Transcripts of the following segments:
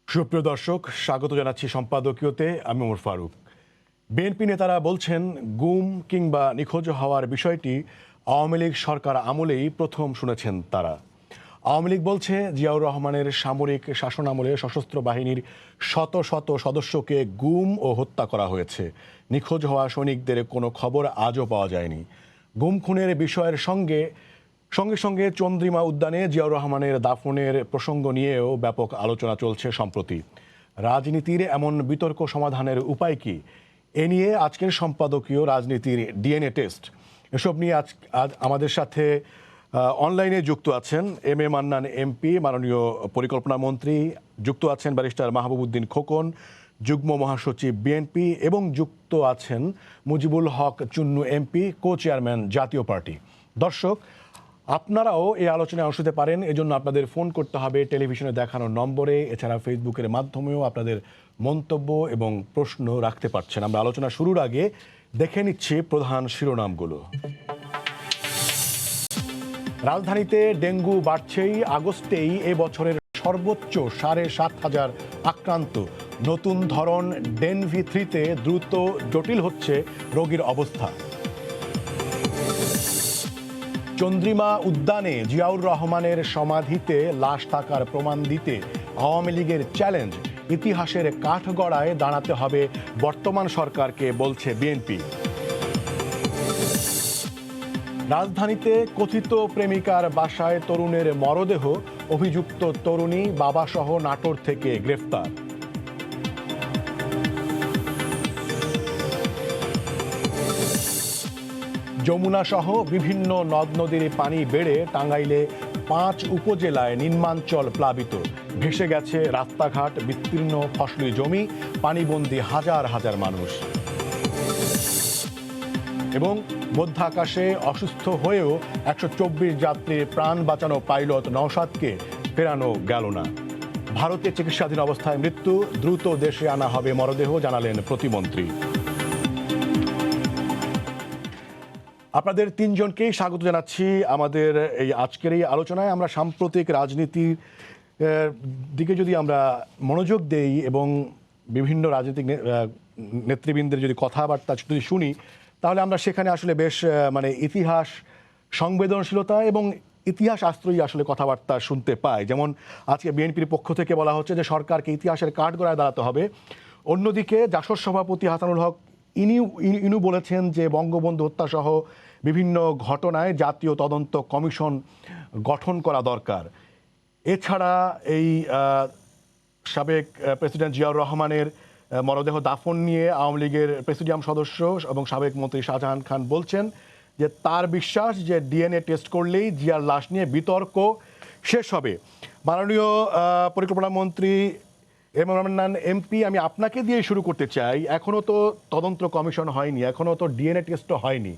সুপ্রিয় দর্শক, স্বাগত জানাচ্ছি সম্পাদকীয়তে। আমি ওমর ফারুক। বিএনপি নেতারা বলছেন, গুম কিংবা নিখোঁজ হওয়ার বিষয়টি আওয়ামী লীগ সরকার আমলেই প্রথম শুনেছেন তারা। আওয়ামী লীগ বলছে, জিয়াউর রহমানের সামরিক শাসনামলে সশস্ত্র বাহিনীর শত শত সদস্যকে গুম ও হত্যা করা হয়েছে। নিখোঁজ হওয়া সৈনিকদের কোনো খবর আজও পাওয়া যায়নি। গুম খুনের বিষয়ের সঙ্গে সঙ্গে চন্দ্রিমা উদ্যানে জিয়াউর রহমানের দাফনের প্রসঙ্গ নিয়েও ব্যাপক আলোচনা চলছে সম্প্রতি। রাজনীতির এমন বিতর্ক সমাধানের উপায় কি? এ নিয়ে আজকের সম্পাদকীয় রাজনীতির ডিএনএ টেস্ট। এসব নিয়ে আজ আমাদের সাথে অনলাইনে যুক্ত আছেন এম এ মান্নান এমপি, মাননীয় পরিকল্পনা মন্ত্রী, যুক্ত আছেন ব্যারিস্টার মাহবুব উদ্দিন খোকন, যুগ্ম মহাসচিব বিএনপি, এবং যুক্ত আছেন Mujibul Haque Chunnu MP, co chairman জাতীয় পার্টি। দর্শক, আপনারাও এই আলোচনায় অংশ নিতে পারেন। এজন্য আপনাদের ফোন করতে হবে টেলিভিশনে দেখানো নম্বরে। এছাড়া ফেসবুকের মাধ্যমেও আপনাদের মন্তব্য এবং প্রশ্ন রাখতে পারছেন। আমরা আলোচনা শুরুর আগে দেখে নিচ্ছি প্রধান শিরোনামগুলো। রাজধানীতে ডেঙ্গু বাড়ছেই। আগস্টেই এ বছরের সর্বোচ্চ ৭,৫০০ আক্রান্ত। নতুন ধরন ডেনভি-3-তে দ্রুত জটিল হচ্ছে রোগীর অবস্থা। চন্দ্রিমা উদ্যানে জিয়াউর রহমানের সমাধিতে লাশ থাকার প্রমাণ দিতে আওয়ামী লীগের চ্যালেঞ্জ। ইতিহাসের কাঠগড়ায় দাঁড়াতে হবে বর্তমান সরকারকে, বলছে বিএনপি। রাজধানীতে কথিত প্রেমিকার বাসায় তরুণের মরদেহ। অভিযুক্ত তরুণী বাবাসহ নাটোর থেকে গ্রেফতার। যমুনা সহ বিভিন্ন নদ নদীর পানি বেড়ে টাঙ্গাইলে ৫ উপজেলায় নিম্নাঞ্চল প্লাবিত। ভেসে গেছে রাস্তাঘাট, বিস্তীর্ণ ফসলি জমি, পানিবন্দী হাজার হাজার মানুষ। এবং মধ্য আকাশে অসুস্থ হয়েও ১২৪ যাত্রীর প্রাণ বাঁচানো পাইলট নওশাদকে ফেরানো গেল না। ভারতে চিকিৎসাধীন অবস্থায় মৃত্যু। দ্রুত দেশে আনা হবে মরদেহ, জানালেন প্রতিমন্ত্রী। আপনাদের তিনজনকেই স্বাগত জানাচ্ছি আমাদের এই আজকের এই আলোচনায়। আমরা সাম্প্রতিক রাজনীতির দিকে যদি আমরা মনোযোগ দেই এবং বিভিন্ন রাজনৈতিক নেতৃবৃন্দের যদি কথাবার্তা যদি শুনি, তাহলে আমরা সেখানে আসলে বেশ ইতিহাস সংবেদনশীলতা এবং ইতিহাস আশ্রয়ী আসলে কথাবার্তা শুনতে পাই। যেমন আজকে বিএনপির পক্ষ থেকে বলা হচ্ছে যে সরকারকে ইতিহাসের কাঠগড়ায় দাঁড়াতে হবে। অন্যদিকে জাসদ সভাপতি হাসানুল হক ইনু বলেছেন যে বঙ্গবন্ধু হত্যাসহ বিভিন্ন ঘটনায় জাতীয় তদন্ত কমিশন গঠন করা দরকার। এছাড়া এই সাবেক প্রেসিডেন্ট জিয়াউর রহমানের মরদেহ দাফন নিয়ে আওয়ামী লীগের প্রেসিডিয়াম সদস্য এবং সাবেক মন্ত্রী শাহজাহান খান বলছেন যে তার বিশ্বাস যে ডিএনএ টেস্ট করলেই জিয়ার লাশ নিয়ে বিতর্ক শেষ হবে। মাননীয় পরিকল্পনা মন্ত্রী এম এ মান্নান এমপি, আমি আপনাকে দিয়ে শুরু করতে চাই। এখনও তো তদন্ত কমিশন হয়নি, এখনও তো ডিএনএ টেস্টও হয়নি।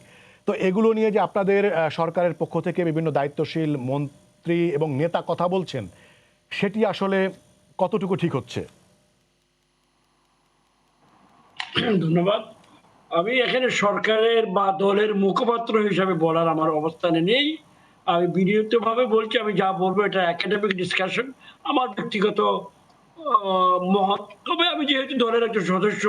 তো এগুলো নিয়ে যে আপনাদের সরকারের পক্ষ থেকে বিভিন্ন দায়িত্বশীল মন্ত্রী এবং নেতা কথা বলছেন, সেটি আসলে কতটুকু ঠিক হচ্ছে? ধন্যবাদ। আমি এখানে সরকারের বা দলের মুখপাত্র হিসাবে বলার আমার অবস্থানে নেই। আমি বিনীতভাবে বলছি, আমি যা বলবো এটা একাডেমিক ডিসকাশন, আমার ব্যক্তিগত মত। তবে আমি যেহেতু দলের একজন সদস্য,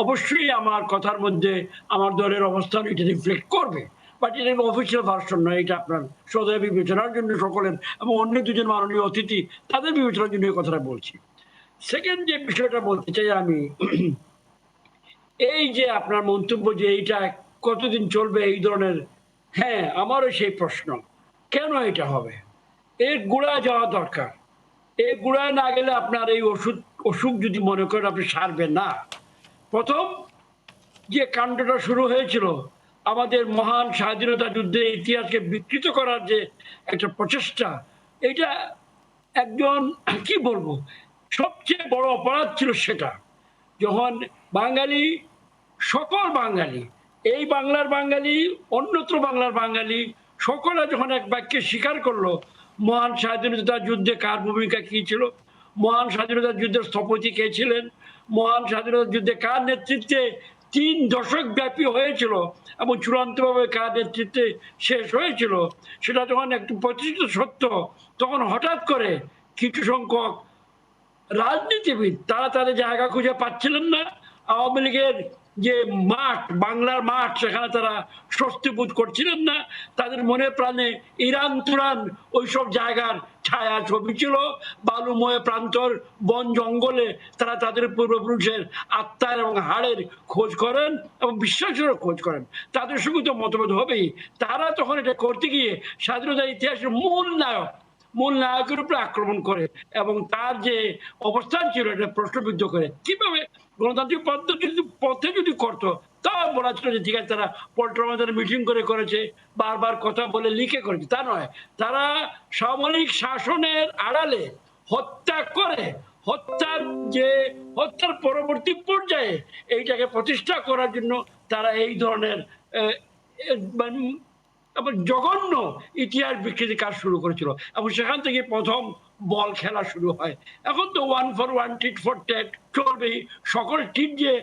অবশ্যই আমার কথার মধ্যে আমার দলের অবস্থান এটা রিফ্লেক্ট করবে। বাট এটা অফিসিয়াল ভার্সন নয়, এটা আপনার সদয় বিবেচনার জন্য সকলের এবং অন্য দুজন মাননীয় অতিথি তাদের বিবেচনার জন্য এই কথাটা বলছি। সেকেন্ড যে বিষয়টা বলতে চাই আমি, এই যে আপনার মন্তব্য যে এইটা কতদিন চলবে এই ধরনের, হ্যাঁ আমারও সেই প্রশ্ন, কেন এটা হবে? এর গোড়ায় যাওয়া দরকার। এই গোড়ায় না গেলে আপনার এই অসুখ যদি মনে করেন আপনি সারবেন না। প্রথম যে কাণ্ডটা শুরু হয়েছিল আমাদের মহান স্বাধীনতা যুদ্ধের ইতিহাসকে বিকৃত করার যে একটা প্রচেষ্টা, এটা একজন কি বলবো সবচেয়ে বড় অপরাধ ছিল সেটা। যখন বাঙালি, সকল বাঙালি, এই বাংলার বাঙালি, অন্যত্র বাংলার বাঙালি সকলে যখন এক বাক্যে স্বীকার করলো মহান স্বাধীনতা যুদ্ধে কার ভূমিকা কি ছিল, মহান স্বাধীনতা যুদ্ধের স্থপতি কে ছিলেন, মহান স্বাধীনতা যুদ্ধে কার নেতৃত্বে 3 দশক ব্যাপী হয়েছিল এবং চূড়ান্তভাবে কার নেতৃত্বে শেষ হয়েছিল, সেটা যখন একটু প্রতিষ্ঠিত সত্য, তখন হঠাৎ করে কিছু সংখ্যক রাজনীতিবিদ তারা তাদের জায়গা খুঁজে পাচ্ছিলেন না। আওয়ামী লীগের যে মাঠ, বাংলার মাঠ, সেখানে তারা স্বস্তি বোধ করছিলেন না। তাদের মনে প্রাণে ইরান তুরান ওইসব জায়গার ছায়া ছবি ছিল। বালুময় প্রান্তর, বন জঙ্গলে তারা তাদের পূর্বপুরুষের আত্মার এবং হাড়ের খোঁজ করেন এবং বিশ্বাসেরও খোঁজ করেন। তাদের সঙ্গে তো মতভেদ হবেই। তারা তখন এটা করতে গিয়ে স্বাধীনতার ইতিহাসের মূল নায়কের উপরে আক্রমণ করে এবং তার যে অবস্থান ছিল এটা প্রশ্নবিদ্ধ করে। কিভাবে গণতান্ত্রিক পথে যদি করতো তাও বলা ছিল যে ঠিক আছে, তারা পল্টন মিটিং করেছে, বারবার কথা বলে লিখে করেছে, তা নয়। তারা সামরিক শাসনের আড়ালে হত্যা করে, হত্যার পরবর্তী পর্যায়ে এইটাকে প্রতিষ্ঠা করার জন্য তারা এই ধরনের জঘন্য ইতিহাস বিকৃতি কাজ শুরু করেছিল এবং সেখান থেকে প্রথম বল খেলা শুরু হয়। এখন তো 1 for 1 টিট ফর ট্যাট চলবেই। সকল টিট যে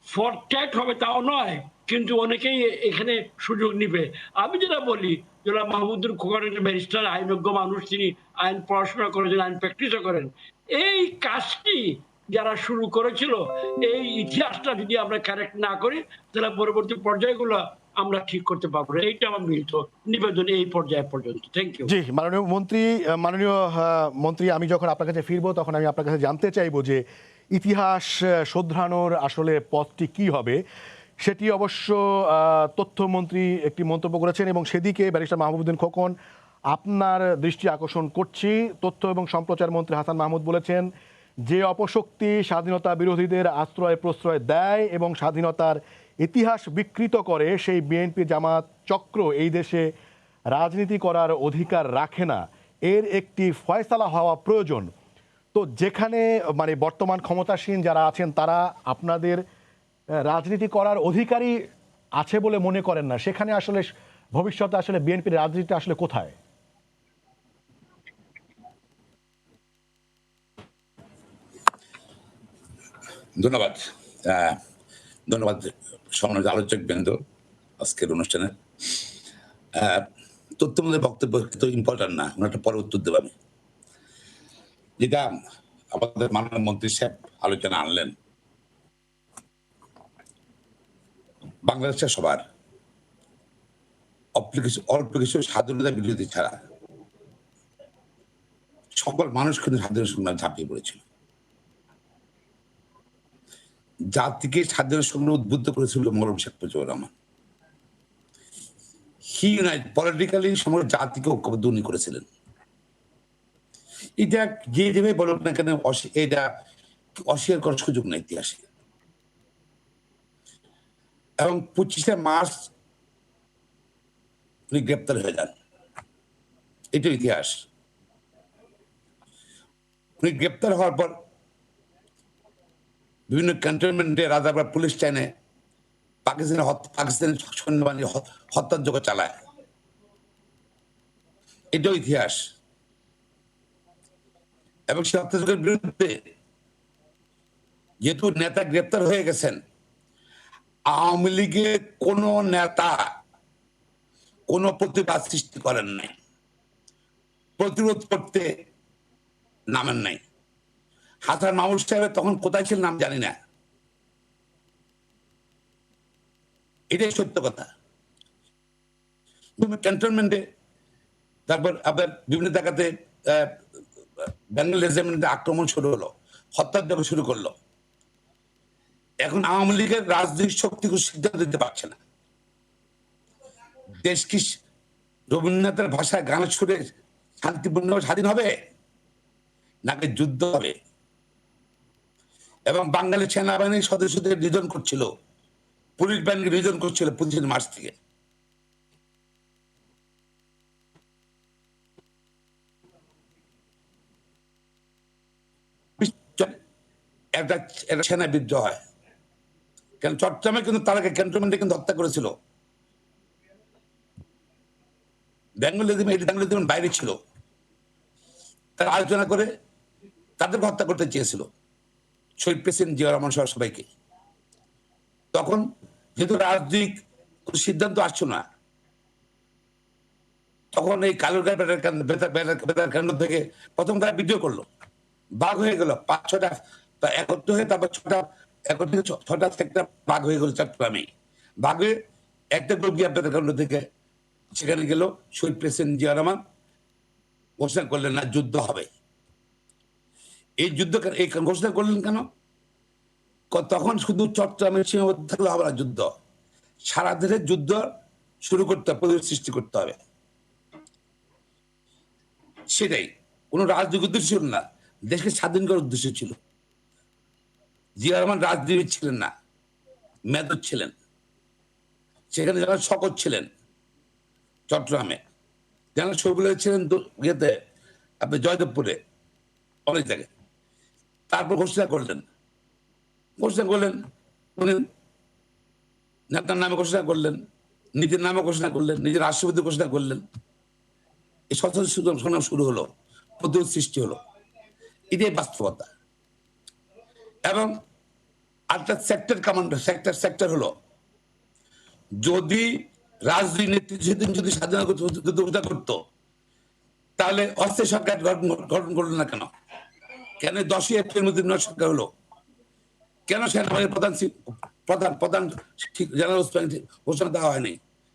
ফর ট্যাট হবে তাও নয়, কিন্তু অনেকেই এখানে সুযোগ নিবে। আমি যেটা বলি, জনাব মাহমুদুর খোকন একটা ব্যারিস্টার, আইনজ্ঞ মানুষ, তিনি আইন পড়াশোনা করেছেন, আইন প্র্যাকটিসও করেন। এই কাজটি যারা শুরু করেছিল, এই ইতিহাসটা যদি আমরা কারেক্ট না করি তাহলে পরবর্তী পর্যায়গুলো আমরা ঠিক করতে পারবো না। এইটা আমার মিলিত নিবেদন এই পর্যায় পর্যন্ত। Thank you. জি, মাননীয় মন্ত্রী, আমি যখন আপনার কাছে ফিরবো তখন আমি আপনার কাছে জানতে চাইবো যে ইতিহাস শোধরানোর আসলে পথটি কি হবে। সেটি অবশ্য তথ্যমন্ত্রী একটি মন্তব্য করেছেন এবং সেদিকে ব্যারিস্টার মাহবুবুদ্দিন খোকন আপনার দৃষ্টি আকর্ষণ করছি। তথ্য এবং সম্প্রচার মন্ত্রী হাসান মাহমুদ বলেছেন যে অপশক্তি স্বাধীনতা বিরোধীদের আশ্রয় প্রশ্রয় দেয় এবং স্বাধীনতার ইতিহাস বিকৃত করে, সেই বিএনপি জামাত চক্র এই দেশে রাজনীতি করার অধিকার রাখে না, এর একটি ফয়সালা হওয়া প্রয়োজন। তো যেখানে মানে বর্তমান ক্ষমতাসীন যারা আছেন তারা আপনাদের রাজনীতি করার অধিকারই আছে বলে মনে করেন না, সেখানে আসলে ভবিষ্যতে আসলে বিএনপির রাজনীতি আসলে কোথায়? ধন্যবাদ। ধন্যবাদ সম্মানিত আলোচক বৃন্দ আজকের অনুষ্ঠানে। তথ্যমন্ত্রীর বক্তব্য তো ইম্পর্টেন্ট না, ওনারটা পরে উত্তর দেব আমি। যেটা আমাদের মাননীয় মন্ত্রী সাহেব আলোচনা আনলেন, বাংলাদেশের সবার অল্প কিছু স্বাধীনতা বিরোধী ছাড়া সকল মানুষ কিন্তু স্বাধীনতা সংগ্রামে ঝাঁপিয়ে পড়েছিল। জাতিকে স্বাধীনতা সংগ্রামে উদ্বুদ্ধ করেছিল মৌলানা শেখ মুজিবুর রহমান। হি ইউনাইট পলিটিক্যালি সমগ্র জাতিকে ঐক্যবদ্ধ উনি করেছিলেন। এটা যেভাবে বলুন না কেন, এটা অস্বীকার করার সুযোগ নেই ইতিহাসে। এবং 25শে মার্চ উনি গ্রেপ্তার হয়ে যান, এটা ইতিহাস। উনি গ্রেপ্তার হওয়ার পর বিভিন্ন ক্যান্টনমেন্টে রাজারবাগ পুলিশ স্টেশনে পাকিস্তানি সৈন্যবাহিনী হত্যাযজ্ঞ চালায়, এটাও ইতিহাস। এবং সে হত্যাযজ্ঞের বিরুদ্ধে যেহেতু নেতা গ্রেপ্তার হয়ে গেছেন, আওয়ামী লীগের কোন নেতা কোন প্রতিবাদ সৃষ্টি করেন নাই, প্রতিরোধ করতে নামেন নাই। হাসান মাহমুদ সাহেব তখন কোথায় ছিলেন নাম জানি না, এটাই সত্য কথা। ক্যান্টনমেন্টে তারপর আবার বিভিন্ন জায়গাতে বেঙ্গল রেজিমেন্টে আক্রমণ শুরু হলো, হত্যাযজ্ঞ শুরু করলো। এখন আওয়ামী লীগের রাজনৈতিক শক্তি কোনো সিদ্ধান্ত দিতে পারছে না। দেশ কি রবীন্দ্রনাথের ভাষায় গান সুরে শান্তিপূর্ণ স্বাধীন হবে নাকি যুদ্ধ হবে? এবং বাঙালি সেনাবাহিনীর সদস্যদের নিধন করছিল, পুলিশ বাহিনীকে নিধন করছিল 25 মার্চ থেকে। একটা সেনা বিদ্রোহ হয়, কেন চট্টগ্রামে কিন্তু তার আগে ক্যান্টনমেন্টে কিন্তু হত্যা করেছিল। বেঙ্গল রেজিমেন্ট বাইরে ছিল, তারা আলোচনা করে তাদেরকে হত্যা করতে চেয়েছিল, শহীদ প্রেসিডেন্ট জিয়া রহমান সহ সবাইকে। তখন যেহেতু রাজনৈতিক কোনো সিদ্ধান্ত আসছো না, তখন এই কালুরগাঁও বেতার কেন্দ্র থেকে প্রথম তারা বিদ্রোহ করলো। ভাগ হয়ে গেল, 5-6টা একত্র হয়ে, তারপর 6টা সেক্টর ভাগ হয়ে গেল চট্টগ্রামে। ভাগ হয়ে একটা গ্রুপ গিয়ে আপনাদের কাণ্ড থেকে সেখানে গেল। শহীদ প্রেসিডেন্ট জিয়া রহমান ঘোষণা করলেন না যুদ্ধ হবে। এই যুদ্ধ এই ঘোষণা করলেন কেন? তখন শুধু চট্টগ্রামের সীমাবদ্ধ থাকলে হবে না যুদ্ধ, সারা দেশে যুদ্ধ শুরু করতে হবে, পরিবেশ সৃষ্টি করতে হবে। সেটাই, কোন রাজনৈতিক উদ্দেশ্য ছিল না, দেশকে স্বাধীন করার উদ্দেশ্য ছিল। জিয়া রহমান রাজনীতিবিদ ছিলেন না, মেধক ছিলেন। সেখানে যারা শকত ছিলেন চট্টগ্রামে, যারা শহীদুল ছিলেন ইয়েতে আপনি জয়দেবপুরে, অনেক জায়গায়। তারপর ঘোষণা করলেন উনি নেতার নামে ঘোষণা করলেন, নিজের নামে ঘোষণা করলেন, নিজের রাষ্ট্রপতি ঘোষণা করলেন। এই সংগ্রাম শুরু হলো, প্রতিরোধ সৃষ্টি হলো। এটাই বাস্তবতা। এবং আরেকটা সেক্টর কমান্ডার সেক্টর হলো, যদি রাজনৈতিক নেতৃত্ব যদি স্বাধীনতা করতো, তাহলে অস্থায়ী সরকার গঠন করলো না কেন? কেন 10ই এপ্রিল মধ্যে সরকার হলো? কেন সেনাবাহিনীর প্রধান জেনারেল ঘোষণা দেওয়া হয়নি?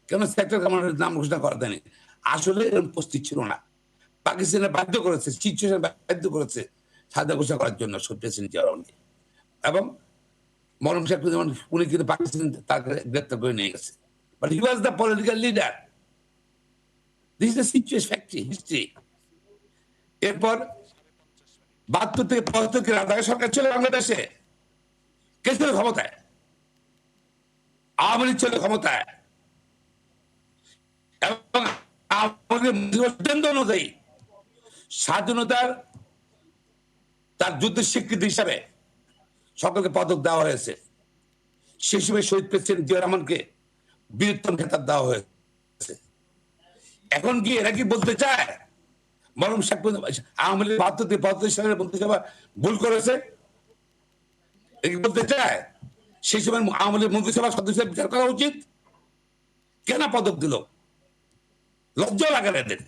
কেন সেক্টর কমান্ডারের নাম ঘোষণা করা হয়নি? আসলে এরকম উপস্থিত ছিল না। পাকিস্তানে বাধ্য করেছে, সিচুয়েশন বাধ্য করেছে স্বাধীনতা ঘোষণা করার জন্য প্রেসিডেন্ট জিয়া রহমানকে। এবং মরম শেখ যেমন উনি কিন্তু পাকিস্তান তাকে গ্রেপ্তার করে নিয়ে গেছে। But he was the political leader. This is the situation, factory, history. এরপর 72 থেকে 75 রাজাকার সরকার ছিল বাংলাদেশে। কে ছিল ক্ষমতায়? আওয়ামী লীগ ছিল ক্ষমতায়। এবং সিদ্ধান্ত অনুযায়ী স্বাধীনতার তার যুদ্ধের স্বীকৃতি হিসাবে সকলকে পদক দেওয়া হয়েছে। সেই সময় শহীদ প্রেসিডেন্ট জিয়া রহমানকে বীরত্তম খেতাব দেওয়া হয়েছে। এখন কি এরা কি বলতে চায় মরম শেখ আওয়ামী লীগ 72 সালের মন্ত্রিসভা ভুল করেছে? বলতে চায় সেই সময় আওয়ামী লীগ মন্ত্রিসভার সদস্য বিচার করা উচিত? কেন পদক দিল? লজ্জা লাগে না এদের?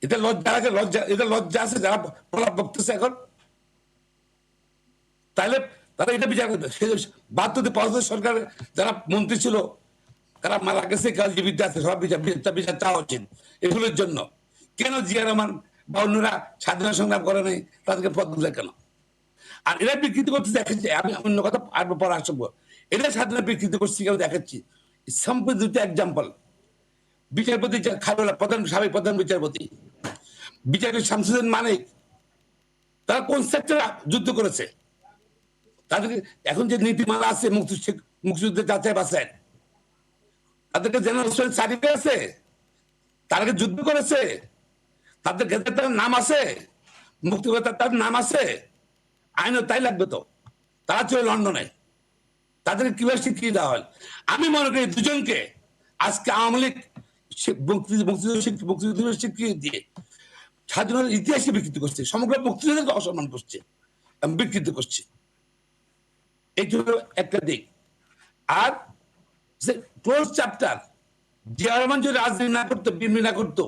এটা লজ্জা লাগে? এদের লজ্জা আছে যারা প্রলাপ বকতেছে এখন? তাহলে তারা এটা বিচার করবে। 72-75 সরকার যারা মন্ত্রী ছিল তারা মারা গেছে, কাল জীবিত আছে, সব বিচার চাওয়া উচিত এগুলোর জন্য। কেন জিয়া রহমান বা অন্যরা স্বাধীনতা সংগ্রাম করে নাই, তাদেরকে পদ দিলে কেন? আর এরা বিকৃতি করতে দেখাচ্ছি, আমি অন্য কথা আরো পরে আসবো। এরা স্বাধীনতা বিকৃতি করছি কেন দেখাচ্ছি। সম্পদ দুটো এক্সাম্পল। বিচারপতি খালেদা সাবেক প্রধান বিচারপতি শামসুদ্দিন মানিক, তারা কোন সেক্টরে যুদ্ধ করেছে? তাদেরকে এখন যে নীতিমালা আছে মুক্তিযুদ্ধের যাচাই বাছাই, তাদেরকে জেনারেল সার্টিফিকেট আছে? তারা যুদ্ধ করেছে? তাদের তার নাম আছে? মুক্তিযোদ্ধা তার নাম আছে? আইনও তাই লাগবে তো। তারা ছিল লন্ডনে, তাদেরকে কিভাবে স্বীকৃতি দেওয়া হয়? আমি মনে করি দুজনকে আজকে আওয়ামী লীগ মুক্তিযুদ্ধের স্বীকৃতি দিয়ে স্বাধীনতার ইতিহাসে বিকৃতি করছে, সমগ্র মুক্তিযুদ্ধকে অসম্মান করছে, বিকৃতি করছে। এই হলো একটা দিক। আর ক্লোজ চ্যাপ্টার, জিয়া রহমান যদি রাজনীতি না করতো, বিএনপি না করতো,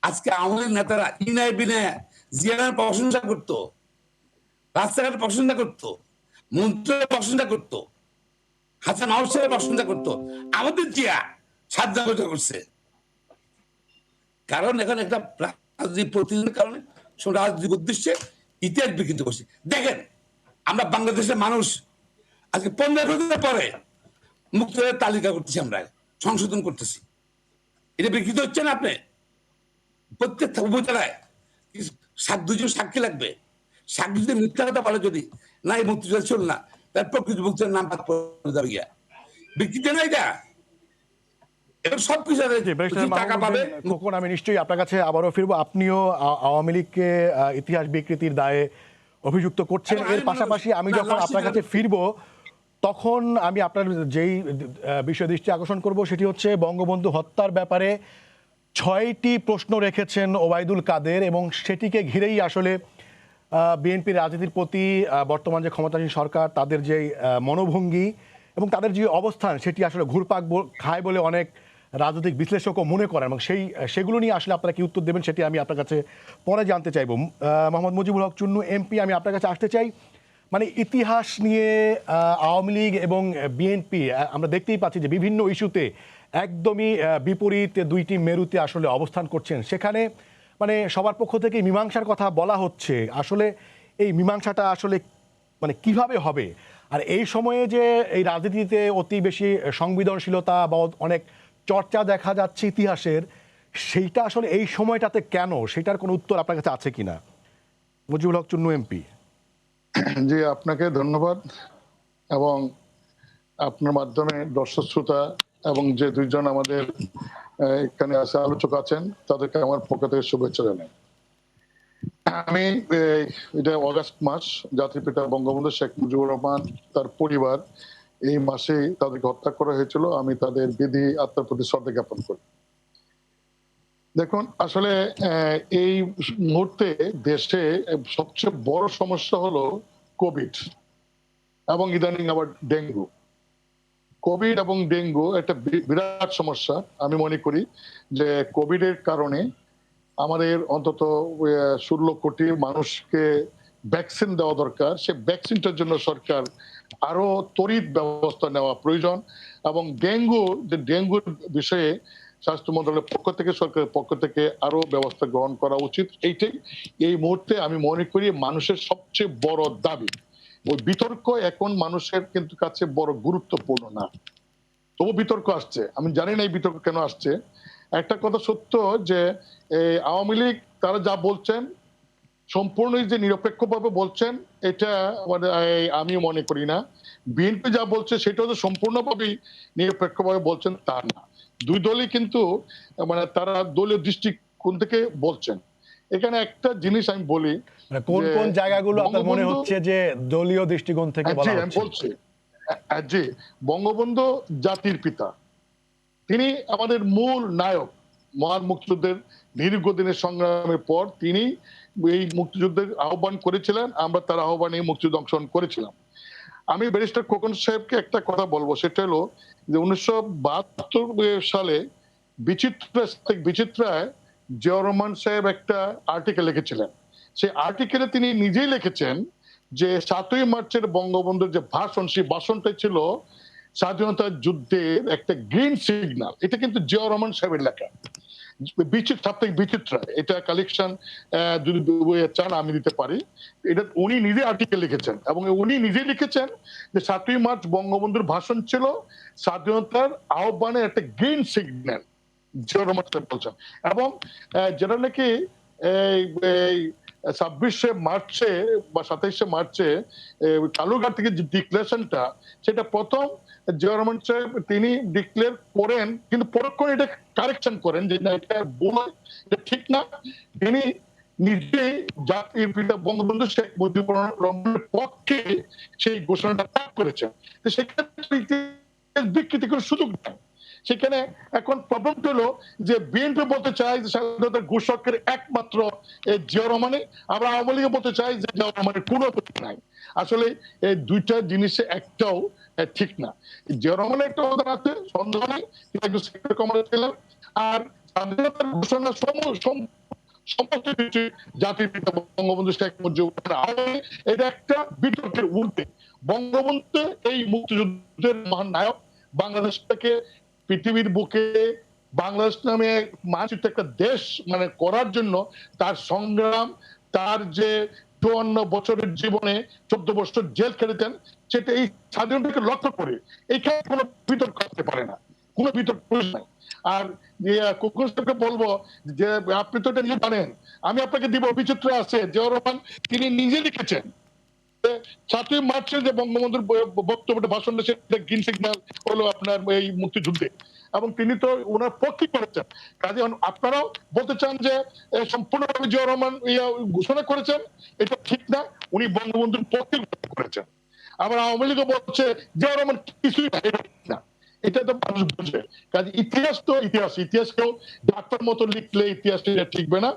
আজকে আওয়ামী লীগ নেতারা ইনায় বিনায় জিয়া রহমান প্রশংসা করতো, রাস্তাঘাটে প্রশংসা করতো, মন্ত্রীরা প্রশংসা করতো, হাসান মাহমুদ সাহেব প্রশংসা করতো। আমাদের জিয়া স্বাধীনতা করছে, কারণ এখন একটা রাজনীতি প্রতিদিনের কারণে রাজনৈতিক উদ্দেশ্যে ইতিহাস বিকৃত করছে। দেখেন, আমরা বাংলাদেশের মানুষ আজকে 15 বছর পরে মুক্তিযোদ্ধার তালিকা করতেছি, আমরা সংশোধন করতেছি। এটা বিকৃত হচ্ছে না? আপনি প্রত্যেক উপজেলায় 2জন সাক্ষী লাগবে। সাক্ষী যদি মিথ্যা কথা বলে, যদি না এই মুক্তিযোদ্ধা ছিল না, তার প্রকৃত মুক্তির নাম বাদ পড়ে যাবে। বিকৃত না এটা? খোকন, আমি নিশ্চয়ই আপনার কাছে আবারও ফিরবো। আপনিও আওয়ামী লীগকে ইতিহাস বিকৃতির দায়ে অভিযুক্ত করছেন। এর পাশাপাশি আমি যখন আপনার কাছে ফিরবো, তখন আমি আপনার যেই বিষয় দৃষ্টি আকর্ষণ করব সেটি হচ্ছে বঙ্গবন্ধু হত্যার ব্যাপারে 6টি প্রশ্ন রেখেছেন ওবায়দুল কাদের, এবং সেটিকে ঘিরেই আসলে বিএনপির রাজনীতির প্রতি বর্তমান যে ক্ষমতাসীন সরকার তাদের যে মনোভঙ্গি এবং তাদের যে অবস্থান সেটি আসলে ঘুরপাক খায় বলে অনেক রাজনৈতিক বিশ্লেষকও মনে করেন, এবং সেগুলো নিয়ে আসলে আপনারা কি উত্তর দেবেন সেটি আমি আপনার কাছে পরে জানতে চাইব। মোহাম্মদ মুজিবুল হক চুন্নু এমপি, আমি আপনার কাছে আসতে চাই, মানে ইতিহাস নিয়ে আওয়ামী লীগ এবং বিএনপি আমরা দেখতেই পাচ্ছি যে বিভিন্ন ইস্যুতে একদমই বিপরীত দুইটি মেরুতে আসলে অবস্থান করছেন। সেখানে মানে সবার পক্ষ থেকে মীমাংসার কথা বলা হচ্ছে, আসলে এই মীমাংসাটা আসলে মানে কিভাবে হবে? আর এই সময়ে যে এই রাজনীতিতে অতি বেশি সংবেদনশীলতা বা অনেক চর্চা দেখা যাচ্ছে ইতিহাসের, সেইটা আসলে এই সময়টাতে কেন, সেটার কোনো উত্তর আপনার কাছে আছে কিনা? মুজিবুল হক চুন্নু এমপি। জি, আপনাকে ধন্যবাদ, এবং আপনার মাধ্যমে দর্শক শ্রোতা এবং যে দুইজন আমাদের এখানে আছে আলোচক আছেন তাদেরকে আমার পক্ষ থেকে শুভেচ্ছা জানাই। আমি এটা অগাস্ট মাস, জাতির পিতা বঙ্গবন্ধু শেখ মুজিবুর রহমান তার পরিবার এই মাসে তাদেরকে হত্যা করা হয়েছিল। আমি তাদের বিধি আত্মার প্রতি শ্রদ্ধা জ্ঞাপন করি। দেখুন, আসলে এই মুহূর্তে দেশে সবচেয়ে বড় সমস্যা হলো কোভিড এবং ইদানিং আবার ডেঙ্গু। কোভিড এবং ডেঙ্গু একটা বিরাট সমস্যা। আমি মনে করি যে কোভিডের কারণে আমাদের অন্তত 16 কোটি মানুষকে ভ্যাকসিন দেওয়া দরকার। সে ভ্যাকসিনটার জন্য সরকার আরো তড়িৎ ব্যবস্থা নেওয়া প্রয়োজন। এবং ডেঙ্গুর বিষয়ে স্বাস্থ্য মন্ত্রণালয়ের পক্ষ থেকে, সরকারের পক্ষ থেকে আরো ব্যবস্থা গ্রহণ করা উচিত। এইটাই এই মুহূর্তে আমি মনে করি মানুষের সবচেয়ে বড় দাবি। ওই বিতর্ক এখন মানুষের কিন্তু কাছে বড় গুরুত্বপূর্ণ না, তবু বিতর্ক আসছে। আমি জানি না এই বিতর্ক কেন আসছে। একটা কথা সত্য যে আওয়ামী লীগ তারা যা বলছেন সম্পূর্ণই যে নিরপেক্ষভাবে বলছেন এটা আমি মনে করি না। বিএনপি যা বলছে সেটাও যে সম্পূর্ণভাবেই নিরপেক্ষভাবে বলছেন তা না। দুই দলই কিন্তু মানে তারা দলীয় দৃষ্টিকোণ থেকে বলছেন। এখানে একটা জিনিস আমি বলি, কোন কোন জায়গাগুলো আপনার মনে হচ্ছে যে দলীয় দৃষ্টিকোণ থেকে বলা আমি হচ্ছে? বলছি জি, বঙ্গবন্ধু জাতির পিতা, তিনি আমাদের মূল নায়ক। মহান মুক্তিযুদ্ধের দীর্ঘদিনের সংগ্রামের পর তিনি এই মুক্তিযুদ্ধের আহ্বান করেছিলেন, আমরা তার আহ্বানে মুক্তিযুদ্ধ অংশগ্রহণ করেছিলাম। আমি ব্যারিস্টার খোকন সাহেবকে একটা কথা বলবো, সেটা হলো যে 1972 সালে বিচিত্রায় জিয়াউর রহমান সাহেব একটা আর্টিকেল লিখেছিলেন। সেই আর্টিকেলে তিনি নিজেই লিখেছেন যে 7ই মার্চের বঙ্গবন্ধুর যে ভাষণ, সেই ভাষণটা ছিল স্বাধীনতা যুদ্ধের একটা গ্রিন সিগন্যাল। এটা কিন্তু জিয়াউর রহমান সাহেবের লেখা, সাপ্তাহিক বিচিত্রা। এটা কালেকশন যদি চান আমি দিতে পারি। এটা উনি নিজে আর্টিকেল লিখেছেন, এবং উনি নিজে লিখেছেন যে 7ই মার্চ বঙ্গবন্ধুর ভাষণ ছিল স্বাধীনতার আহ্বানের একটা গ্রিন সিগন্যাল, জিয়াউর রহমান সাহেব বলছেন। এবং যেটা নাকি এই 26শে মার্চে বা 27শে মার্চে কালুরঘাট থেকে যে ডিক্লারেশনটা, সেটা প্রথম জিয়াউর রহমান সাহেব তিনি ডিক্লেয়ার করেন, কিন্তু পরক্ষণে এটা কারেকশন করেন যে না, এটা ভুল, এটা ঠিক না। তিনি নিজে জাতির পিতা বঙ্গবন্ধু শেখ মুজিবুর রহমানের পক্ষে সেই ঘোষণাটা ত্যাগ করেছেন। তো সেক্ষেত্রে বিকৃতি কোনো সুযোগ নেই সেখানে। এখন প্রবলেমটা হলো যে বিএনপি বলতে চাই যে স্বাধীনতার ঘোষকের একমাত্র জিয়াউর রহমানই, আমরা আওয়ামী লীগে বলতে চাই যে জিয়াউর রহমানের কোনো প্রতীক নাই। আসলে এই দুইটা জিনিসে একটাও ঠিক না। জিয়াউর রহমানের একটা অবদান আছে, সন্দেহ নেই, তিনি একজন সেক্রেটারি কমান্ডার ছিলেন। আর স্বাধীনতার ঘোষণা সমস্ত কিছু জাতির পিতা বঙ্গবন্ধু শেখ মুজিবুর রহমান, এটা একটা বিতর্কের ঊর্ধ্বে। বঙ্গবন্ধু এই মুক্তিযুদ্ধের মহান নায়ক। বাংলাদেশটাকে পৃথিবীর বুকে বাংলাদেশ নামে মানচিত্র একটা দেশ মানে করার জন্য তার সংগ্রাম, তার যে 54 বছরের জীবনে 14 বছর জেল খেটেছেন, সেটা এই স্বাধীনতাকে লক্ষ্য করে এখানে কোনো বিতর্ক করতে পারে না, কোনো বিতর্ক নাই। আর খোকন সাহেবকে বলবো যে আপনি তো এটা নিয়ে জানেন, আমি আপনাকে দিব, বিচিত্র আছে, জিয়াউর রহমান তিনি নিজে লিখেছেন 7ই মার্চের যে বঙ্গবন্ধুর বক্তব্যটা, ভাষণটা, সেটা গ্রিন সিগন্যাল হলো আপনার এই মুক্তিযুদ্ধে, এবং তিনি তো ওনার পক্ষে করেছেন। কাজে আপনারাও বলতে চান যে সম্পূর্ণভাবে জিয়াউর রহমান ঘোষণা করেছেন, এটা ঠিক না, উনি বঙ্গবন্ধুর পক্ষে করেছেন। আবার আওয়ামী লীগও বলছে জিয়াউর রহমান কিছুই না, এটা তো মানুষ বুঝে। কাজে ইতিহাস তো ইতিহাসকেও ডাক্তার মতো লিখলে ইতিহাস ঠিকবে না।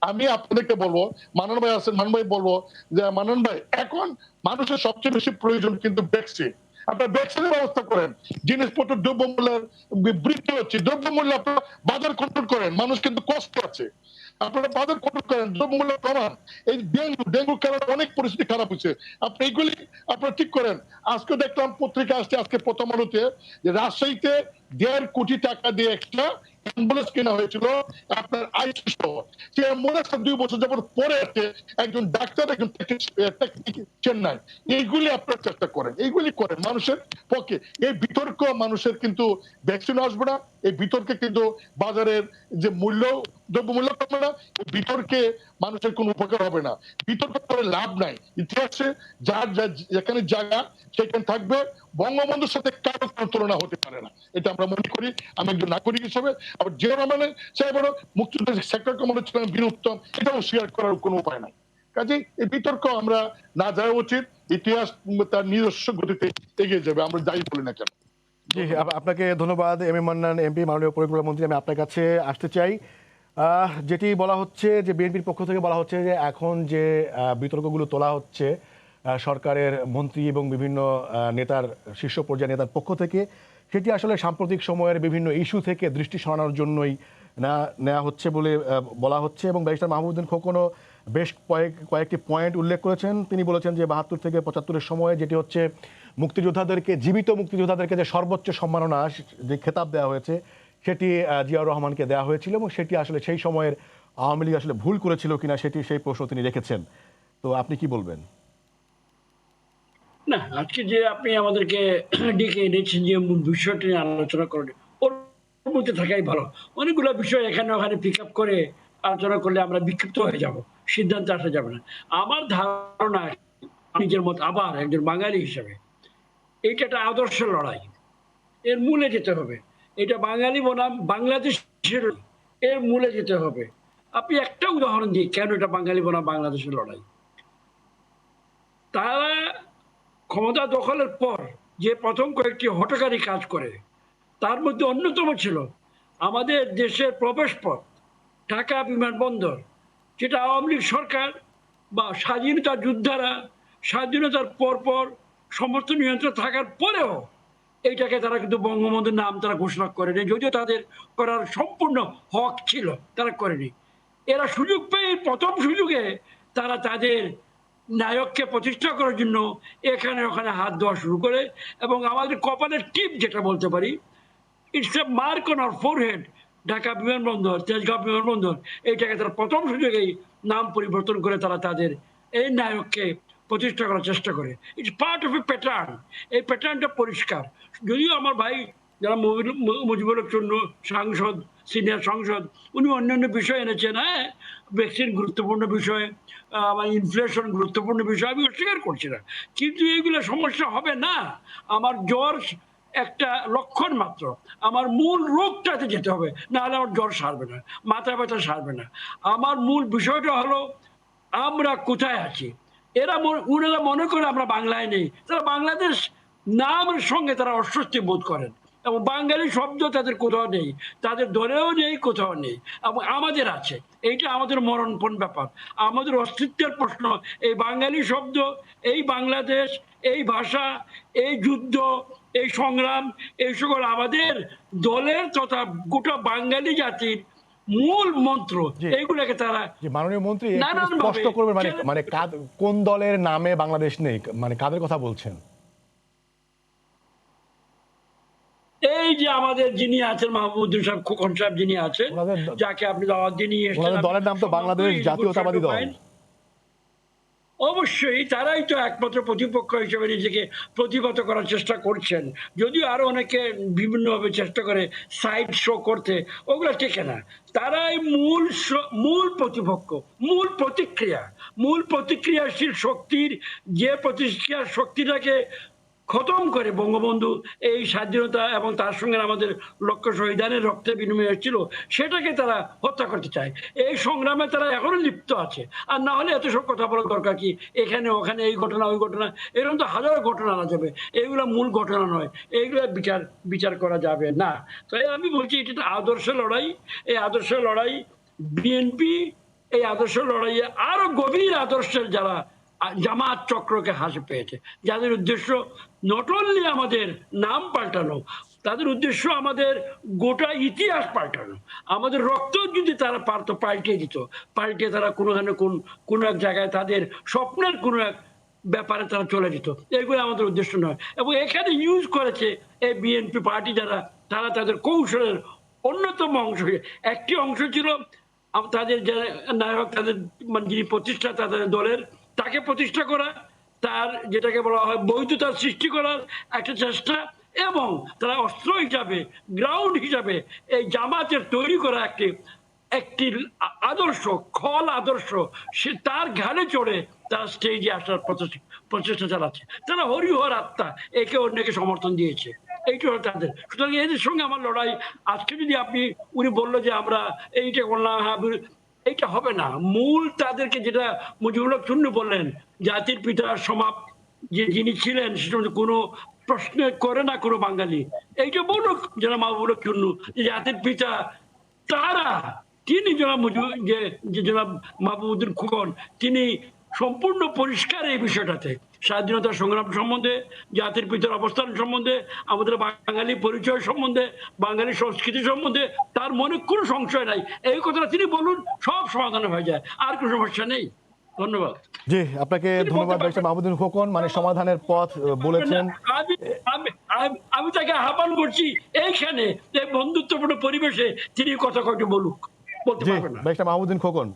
আমি আপনাদেরকে বলবো, মানন ভাই আছেন, মানন ভাই বলবো যে মানন ভাই, এখন মানুষের সবচেয়ে বেশি প্রয়োজন কিন্তু ভ্যাকসিন। আপনার ভ্যাকসিনের ব্যবস্থা করেন, জিনিসপত্র দ্রব্যমূল্যের বৃদ্ধি হচ্ছে, দ্রব্যমূল্য আপনারা বাজার কন্ট্রোল করেন, মানুষ কিন্তু কষ্ট আছে, আপনারা বাজার কন্ট্রোল করেন, দ্রব্যমূল্য কমান। এই ডেঙ্গুর কারণে অনেক পরিস্থিতি খারাপ হচ্ছে, আপনি এইগুলি আপনারা ঠিক করেন। আজকে দেখলাম পত্রিকা আসছে, আজকে প্রথম আলোতে, যে রাজশাহীতে 1.5 কোটি টাকা দিয়ে একটা অ্যাম্বুলেন্স কেনা হয়েছিল আপনার আইসি সহ। সেই অ্যাম্বুলেন্সটা 2 বছর যাবত পরে আছে, একজন ডাক্তার, একজন চেন্নাই। এইগুলি আপনারা চেষ্টা করেন, এইগুলি করেন মানুষের পক্ষে। এই বিতর্ক মানুষের কিন্তু ভ্যাকসিন আসবে না, এই বিতর্কে কিন্তু বাজারের যে মূল্য, দ্রব্যমূল্য কমবে না, এই বিতর্কে মানুষের কোনো উপকার হবে না, বিতর্ক করে লাভ নাই। ইতিহাসে যার যেখানে জায়গা সেখানে থাকবে, বঙ্গবন্ধুর সাথে কারো কোনো তুলনা হতে পারে না, এটা আমরা মনে করি। আমি একজন নাগরিক হিসেবে, আবার জিয়া রহমানের সাহেবেরও মুক্তিযুদ্ধের সেক্টর কমান্ডার ছিলেন বীর উত্তম, এটাও স্বীকার করার কোনো উপায় নাই। কাজেই এই বিতর্ক আমরা না যাওয়া উচিত, ইতিহাস তার নিজস্ব গতিতে এগিয়ে যাবে, আমরা যাই বলি না কেন। জি, আপনাকে ধন্যবাদ এম এ মান্নান এমপি, মাননীয় পরিকল্পনা মন্ত্রী। আমি আপনার কাছে আসতে চাই, যেটি বলা হচ্ছে যে বিএনপির পক্ষ থেকে বলা হচ্ছে যে এখন যে বিতর্কগুলো তোলা হচ্ছে সরকারের মন্ত্রী এবং বিভিন্ন নেতার, শীর্ষ পর্যায়ের নেতার পক্ষ থেকে, সেটি আসলে সাম্প্রতিক সময়ের বিভিন্ন ইস্যু থেকে দৃষ্টি সরানোর জন্যই নেওয়া হচ্ছে বলে বলা হচ্ছে। এবং ব্যারিস্টার মাহমুদুদ্দিন খোকনও বেশ কয়েকটি পয়েন্ট উল্লেখ করেছেন। তিনি বলেছেন যে 72 থেকে 75-এর সময়ে যেটি হচ্ছে মুক্তিযোদ্ধাদেরকে, জীবিত মুক্তিযোদ্ধাদেরকে যে সর্বোচ্চ সম্মাননা, যে খেতাব দেওয়া হয়েছে, সেটি জিয়াউর রহমানকে দেওয়া হয়েছিল এবং সেটি আসলে সেই সময়ের আওয়ামী লীগ আসলে ভুল করেছিল কিনা সেই প্রশ্ন তিনি রেখেছেন। তো আপনি কি বলবেন? না, আজকে যে আপনি আমাদেরকে ডেকে এনেছেন যে মূল বিষয়টি নিয়ে আলোচনা করেন, ওর মধ্যে থাকাই ভালো। অনেকগুলো বিষয় এখানে ওখানে পিক আপ করে আলোচনা করলে আমরা বিক্ষিপ্ত হয়ে যাব, সিদ্ধান্তে আসা যাবে না। আমার ধারণা, নিজের মত আবার একজন বাঙালি হিসেবে, এইটা একটা আদর্শ লড়াই, এর মূলে যেতে হবে। এটা বাঙালি বনাম বাংলাদেশের, এর মূলে যেতে হবে। আপনি একটা উদাহরণ দিই কেন এটা বাঙালি বনাম বাংলাদেশের লড়াই। তারা ক্ষমতা দখলের পর যে প্রথম কয়েকটি হঠকারী কাজ করে, তার মধ্যে অন্যতম ছিল আমাদের দেশের প্রবেশ পথ ঢাকা বিমানবন্দর, যেটা আওয়ামী লীগ সরকার বা স্বাধীনতা যোদ্ধারা স্বাধীনতার পরপর সমস্ত নিয়ন্ত্রণ থাকার পরেও এইটাকে তারা কিন্তু বঙ্গবন্ধুর নাম তারা ঘোষণা করেনি, যদিও তাদের করার সম্পূর্ণ হক ছিল, তারা করেনি। এরা সুযোগ পেয়ে প্রথম সুযোগে তারা তাদের নায়ককে প্রতিষ্ঠা করার জন্য এখানে ওখানে হাত দেওয়া শুরু করে। এবং আমাদের কপালের টিপ যেটা বলতে পারি, it's a mark on our forehead, Dhaka বিমানবন্দর, তেজগাঁও বিমানবন্দর, এইটাকে তারা প্রথম সুযোগেই নাম পরিবর্তন করে তারা তাদের এই নায়ককে প্রতিষ্ঠা করার চেষ্টা করে। It's part of A pattern. এই প্যাটার্নটা পরিষ্কার। যদিও আমার ভাই যারা মুজিবুর জন্য সাংসদ, সিনিয়র সংসদ, উনি অন্যান্য বিষয় এনেছেন, হ্যাঁ, ভ্যাকসিন গুরুত্বপূর্ণ বিষয়, ইনফ্লেশন গুরুত্বপূর্ণ বিষয়, আমি অস্বীকার করছি না, কিন্তু এইগুলো সমস্যা হবে না। আমার জ্বর একটা লক্ষণ মাত্র, আমার মূল রোগটাতে যেতে হবে, না হলে আমার জ্বর সারবে না, মাথা ব্যথা সারবে না। আমার মূল বিষয়টা হলো আমরা কোথায় আছি। ওনারা মনে করে আমরা বাংলায় নেই, তারা বাংলাদেশ নামের সঙ্গে তারা অস্বস্তি বোধ করেন, এবং বাঙালি শব্দ তাদের কোথাও নেই, তাদের দলেও নেই, কোথাও নেই, এবং আমাদের আছে। এইটা আমাদের মরণপণ ব্যাপার, আমাদের অস্তিত্বের প্রশ্ন। এই বাঙালি শব্দ, এই বাংলাদেশ, এই ভাষা, এই যুদ্ধ, এই সংগ্রাম, এই সকল আমাদের দলের তথা গোটা বাঙালি জাতির মূল মন্ত্র। এইগুলোকে তারা, মাননীয় মন্ত্রী নানান স্পষ্ট করবেন, মানে কোন দলের নামে বাংলাদেশ নেই, মানে কাদের কথা বলছেন? এই যে আমাদের যিনি আছেন মাহমুদুর সাহেব, খোকন সাহেব যিনি আছেন, যাকে আপনি দাওয়াত দিয়ে নিয়ে এসেছেন, দলের নাম তো বাংলাদেশ জাতীয়তাবাদী দল। অবশ্যই তারাই তো একমাত্র প্রতিপক্ষ হিসেবে নিজেকে প্রতিহত করার চেষ্টা করছেন, যদিও আরো অনেকে বিভিন্নভাবে চেষ্টা করে সাইড শো করতে, ওগুলো টেকে না। তারাই মূল প্রতিপক্ষ, মূল প্রতিক্রিয়াশীল শক্তির, যে প্রতিক্রিয়ার শক্তিটাকে খতম করে বঙ্গবন্ধু এই স্বাধীনতা এবং তার সঙ্গে আমাদের লক্ষ্য শহীদানের রক্তের বিনিময় ছিল, সেটাকে তারা হত্যা করতে চায়। এই সংগ্রামে তারা এখনো লিপ্ত আছে। আর না হলে এত সব কথা বলার দরকার কি? এখানে ওখানে এই ঘটনা ওই ঘটনা, এরকম তো হাজারো ঘটনা আনা যাবে, এইগুলো মূল ঘটনা নয়, এইগুলো বিচার করা যাবে না। তাই আমি বলছি এটা আদর্শ লড়াই। এই আদর্শ লড়াই বিএনপি, এই আদর্শ লড়াইয়ে আরো গভীর আদর্শের যারা জামাত চক্রকে হাসি পেয়েছে, যাদের উদ্দেশ্য নট অনলি আমাদের নাম পাল্টানো, তাদের উদ্দেশ্য আমাদের গোটা ইতিহাস পাল্টানো। আমাদের রক্ত যদি তারা পারতো পাল্টিয়ে দিত, পাল্টিয়ে তারা কোনো এক জায়গায় তাদের স্বপ্নের কোনো এক ব্যাপারে তারা চলে যেত। এগুলো আমাদের উদ্দেশ্য নয়। এবং এখানে ইউজ করেছে এই বিএনপি পার্টি যারা, তারা তাদের কৌশলের অন্যতম অংশ। একটি অংশ ছিল তাদের যে নায়ক, তাদের মানে যিনি প্রতিষ্ঠা তাদের দলের, তাকে প্রতিষ্ঠা করা, তার যেটাকে বলা হয় বৈধতা সৃষ্টি করার একটা চেষ্টা, এবং তারা অস্ত্র হিসাবে, গ্রাউন্ড হিসাবে এই জামাতের তৈরি করা একটি একটি আদর্শ, খল আদর্শ, সে তার ঘাড়ে চড়ে তারা স্টেজে আসার প্রচেষ্টা চালাচ্ছে। তারা হরিহর আত্মা একে অন্যকে সমর্থন দিয়েছে, এইটা হলো তাদের। সুতরাং এদের সঙ্গে আমার লড়াই। আজকে যদি আপনি, উনি বললো যে আমরা এইটা করলাম, এইটা হবে না। মূল তাদেরকে যেটা মুজিবুল হক চুন্নু বললেন, জাতির পিতার সমাপ যে যিনি ছিলেন সেটা কোনো প্রশ্ন করে না কোনো বাঙালি। এইটা বলুক যারা মাহবুবুল হক চুন্নু, যে জাতির পিতা তারা, তিনি জনাব মাহবুবুদ্দিন খোকন, তিনি সম্পূর্ণ পরিষ্কার এই বিষয়টাতে, স্বাধীনতা সংগ্রাম সম্বন্ধে, জাতির পিতার অবস্থান সম্বন্ধে, আমাদের বাঙালি পরিচয় সম্বন্ধে, বাঙালি সংস্কৃতি সম্বন্ধে তার মনে কোনো সংশয় নাই। এই কথাটা তিনি বলুন, সব সমাধান হয়ে যায়, আর কোনো সমস্যা নেই। ধন্যবাদ। জি, আপনাকে ধন্যবাদ ব্যারিস্টার মাহবুবুদ্দিন খোকন, মানে সমাধানের পথ বলেছেন। আমি তাকে আহ্বান করছি এইখানে এই বন্ধুত্বপূর্ণ পরিবেশে তিনি কথা কয়টি বলুক, বলতে জি, পারবেন না। ব্যারিস্টার মাহবুবুদ্দিন খোকন।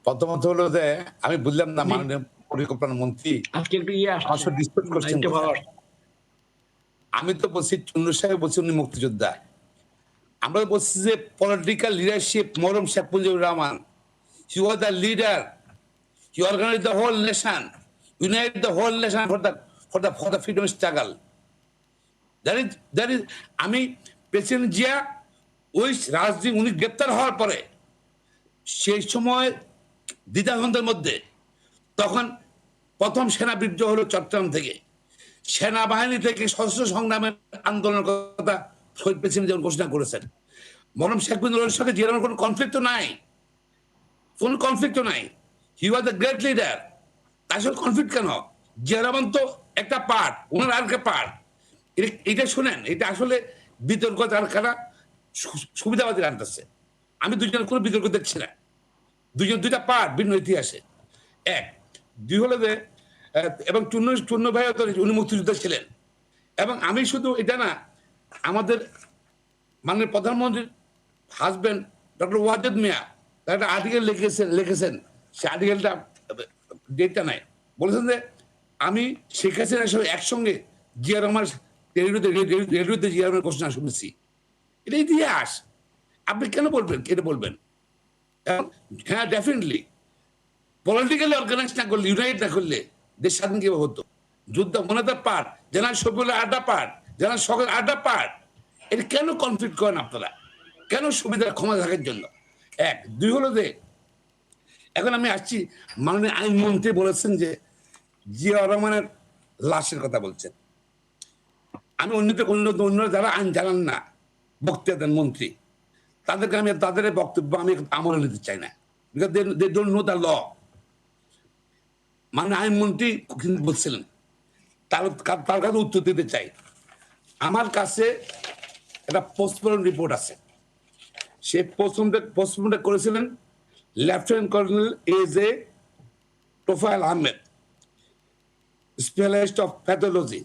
প্রথমত হলো যে আমি বুঝলাম না মাননীয় পরিকল্পনা মন্ত্রী আজকে একটু আসলে ডিসকাস করছেন। আমি তো বলছি চুন্নু সাহেব বলছি উনি মুক্তিযোদ্ধা, আমরা বলছি যে পলিটিক্যাল লিডারশিপ মরম Sheikh Mujibur Rahman, he was the leader, he organise the whole nation, unite the whole nation for the freedom struggle. That is আমি প্রেসিডেন্ট জিয়া ওই রাজনীতি উনি গ্রেপ্তার হওয়ার পরে সেই সময় দ্বিধাদ্বন্দ্বের মধ্যে, তখন প্রথম সেনা বিদ্রোহ হলো চট্টগ্রাম থেকে, সেনাবাহিনী থেকে সশস্ত্র সংগ্রামের আন্দোলনের কথা শহীদ প্রেসিডেন্ট যেমন ঘোষণা করেছেন। মরম শেখ মুজিবুর সাথে জিয়ার কোনো কনফ্লিক্ট নাই, কোন কনফ্লিক্ট নাই। হি ওয়াজ দ্য গ্রেট লিডার। তার সাথে কনফ্লিক্ট কেন? জিয়া রহমান তো একটা পার্ট, ওনার আর একটা পার্ট। এটা শুনেন, এটা আসলে বিতর্ক তার কারা সুবিধাবাদী আনতেছে। আমি দুজনের কোনো বিতর্ক দেখছি না, দুইটা পার্ট ভিন্ন ইতিহাসে। এক দুই হলো যে, এবং চুন্নু ভাই তো উনি মুক্তিযোদ্ধা ছিলেন। এবং আমি শুধু এটা না, আমাদের মাননীয় প্রধানমন্ত্রীর হাজবেন্ড ডক্টর ওয়াজেদ মিয়া তার একটা আর্টিকেল লিখেছেন, সে আর্টিকেলটা ডেটটা নাই, বলেছেন যে আমি শেখ হাসিনার সঙ্গে একসঙ্গে জিয়া রহমান রেডিওতে জিয়া রহমানের ঘোষণা শুনেছি। এটা ইতিহাস, আপনি কেন বলবেন এটা বলবেন? হ্যাঁ, ডেফিনেটলি পলিটিক্যালি অর্গানাইজ না করলে, ইউনাইট না করলে দেশ স্বাধীন কিভাবে হতো? যুদ্ধ মনে তো পার্ট, জেনারেল শফিউল্লাহ আড্ডা পার্ট, জেনারেল সকল আড্ডা পার্ট। এটা কেন কনফ্লিক্ট করেন আপনারা? কেন সুবিধার ক্ষমতা থাকার জন্য? এক দুই হলো যে, এখন আমি আসছি, মাননীয় আইনমন্ত্রী বলেছেন যে জিয়া রহমানের লাশের কথা বলছেন। আমি অন্য যারা আইন জানান না, বক্তৃতা দেন মন্ত্রী, তাদেরকে আমি তাদের বক্তব্য আমি আমলে নিতে চাই না, because they don't know the law. মানে আইনমন্ত্রী বলছিলেন, তার কাছে উত্তর দিতে চাই। আমার কাছে একটা পোস্টমর্টম রিপোর্ট আছে, সে পোস্টমর্টম করেছিলেন lieutenant colonel A.J. Tofail Ahmed, specialist of pathology.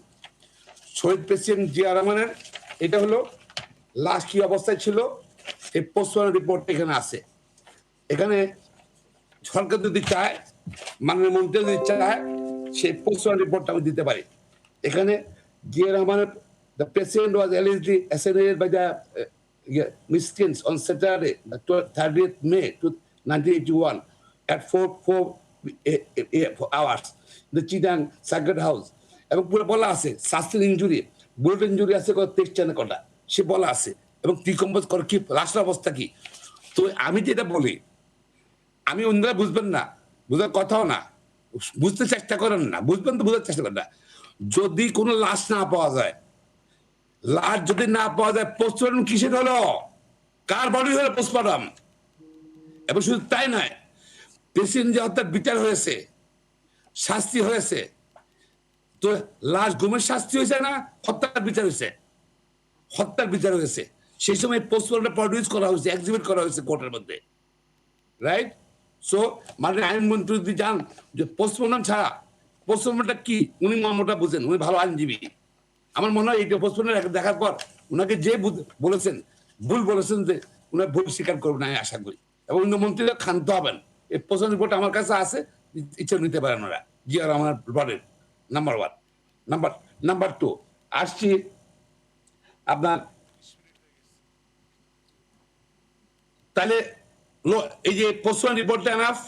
শহীদ প্রেসিডেন্ট জিয়া রহমানের এটা হলো লাশ কি অবস্থায় ছিল, এই পোস্টমর্টম রিপোর্ট এখানে আছে। এখানে সরকার যদি চায়, মাননীয় মন্ত্রী যদি চায়, সেই পোস্টমর্টম রিপোর্টটা আমি দিতে পারি। এখানে জিয়া রহমানের the president was allegedly assassinated by the miscreants on Saturday, the 30th May 1981 at 4 hours the Chittagong Sacred House. এবং পুরো বলা আছে সাস্টেন ইনজুরি, বুলেট ইনজুরি আছে 23 কটা, সে বলা আছে, এবং ডিকম্পোজ করে কি লাশের অবস্থা কি। তো আমি যেটা বলি, আমি অন্যরা বুঝবেন না, বুঝার কথাও না, বুঝতে চেষ্টা করেন না, বুঝবেন তো বুঝার চেষ্টা করেন না। যদি কোনো লাশ না পাওয়া যায়, লাশ যদি না পাওয়া যায়, পোস্টমর্টম কিসের হলো? কার বডি হলো পোস্টমর্টম? এবং শুধু তাই নয়, প্রেসিডেন্ট যে হত্যার বিচার হয়েছে, শাস্তি হয়েছে, তো লাশ গুমের শাস্তি হয়েছে না হত্যার বিচার হয়েছে? হত্যার বিচার হয়েছে। সেই সময় পোস্টমর্টম প্রডিউস করা হয়েছে, এক্সিবিট করা হয়েছে কোর্টের মধ্যে, রাইট? সো মানে আইনমন্ত্রী যদি যান যে পোস্টমর্টম ছাড়া, পোস্টমর্টমটা কি উনি মর্মটা বুঝেন, উনি ভালো আইনজীবী। আমার মনে হয় এইটা পোস্টমর্টম দেখার পর উনাকে যে বলেছেন ভুল বলেছেন, যে উনার ভুল স্বীকার করবেন আমি আশা করি, এবং অন্য মন্ত্রীরা ক্ষান্ত হবেন। এই পোস্টমর্টম রিপোর্ট আমার কাছে আছে, ইচ্ছে নিতে পারেন ওরা, জি আর আমার বলেন। Number one. নাম্বার টু, আসছি আপনার, তাহলে এই যে পোস্টমর্টম রিপোর্টটা এনাফ,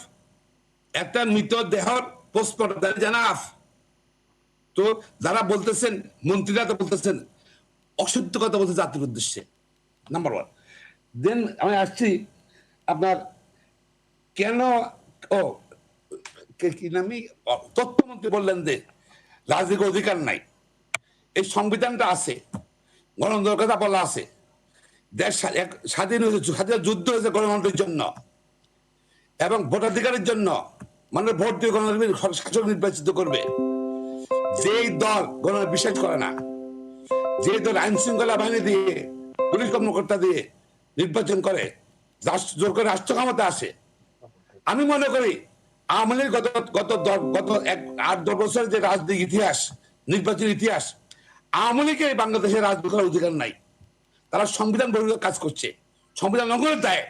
একটা মৃতদেহর পোস্টমর্টম এনাফ। তো যারা বলতেছেন, মন্ত্রীরা তো বলতেছেন অসত্য কথা বলতে জাতির উদ্দেশ্যে, নাম্বার ওয়ান। দেন আমি আসছি আপনার কেন, ও কি নামি তথ্যমন্ত্রী বললেন যে রাজনৈতিক অধিকার নাই। এই সংবিধানটা আছে, গণতন্ত্রের কথা বলা আছে, দেশ স্বাধীন হয়েছে, স্বাধীন যুদ্ধ হয়েছে গণতন্ত্রের জন্য এবং ভোটাধিকারের জন্য। মানে ভোট দিয়ে গণতন্ত্র শাসক নির্বাচিত করবে। যেই দল গণতন্ত্র বিশ্বাস করে না, যে দল আইন শৃঙ্খলা বাহিনী দিয়ে, পুলিশ কর্মকর্তা দিয়ে নির্বাচন করে, জোর করে রাষ্ট্র ক্ষমতা আসে, আমি মনে করি আওয়ামী লীগ গত 8-10 বছরের যে রাজনৈতিক ইতিহাস, নির্বাচন ইতিহাস, আওয়ামী লীগের বাংলাদেশের রাজনীতি করার অধিকার নাই। তারা সংবিধান বহির্ভূত কাজ করছে, সংবিধান লঙ্ঘনের দায়।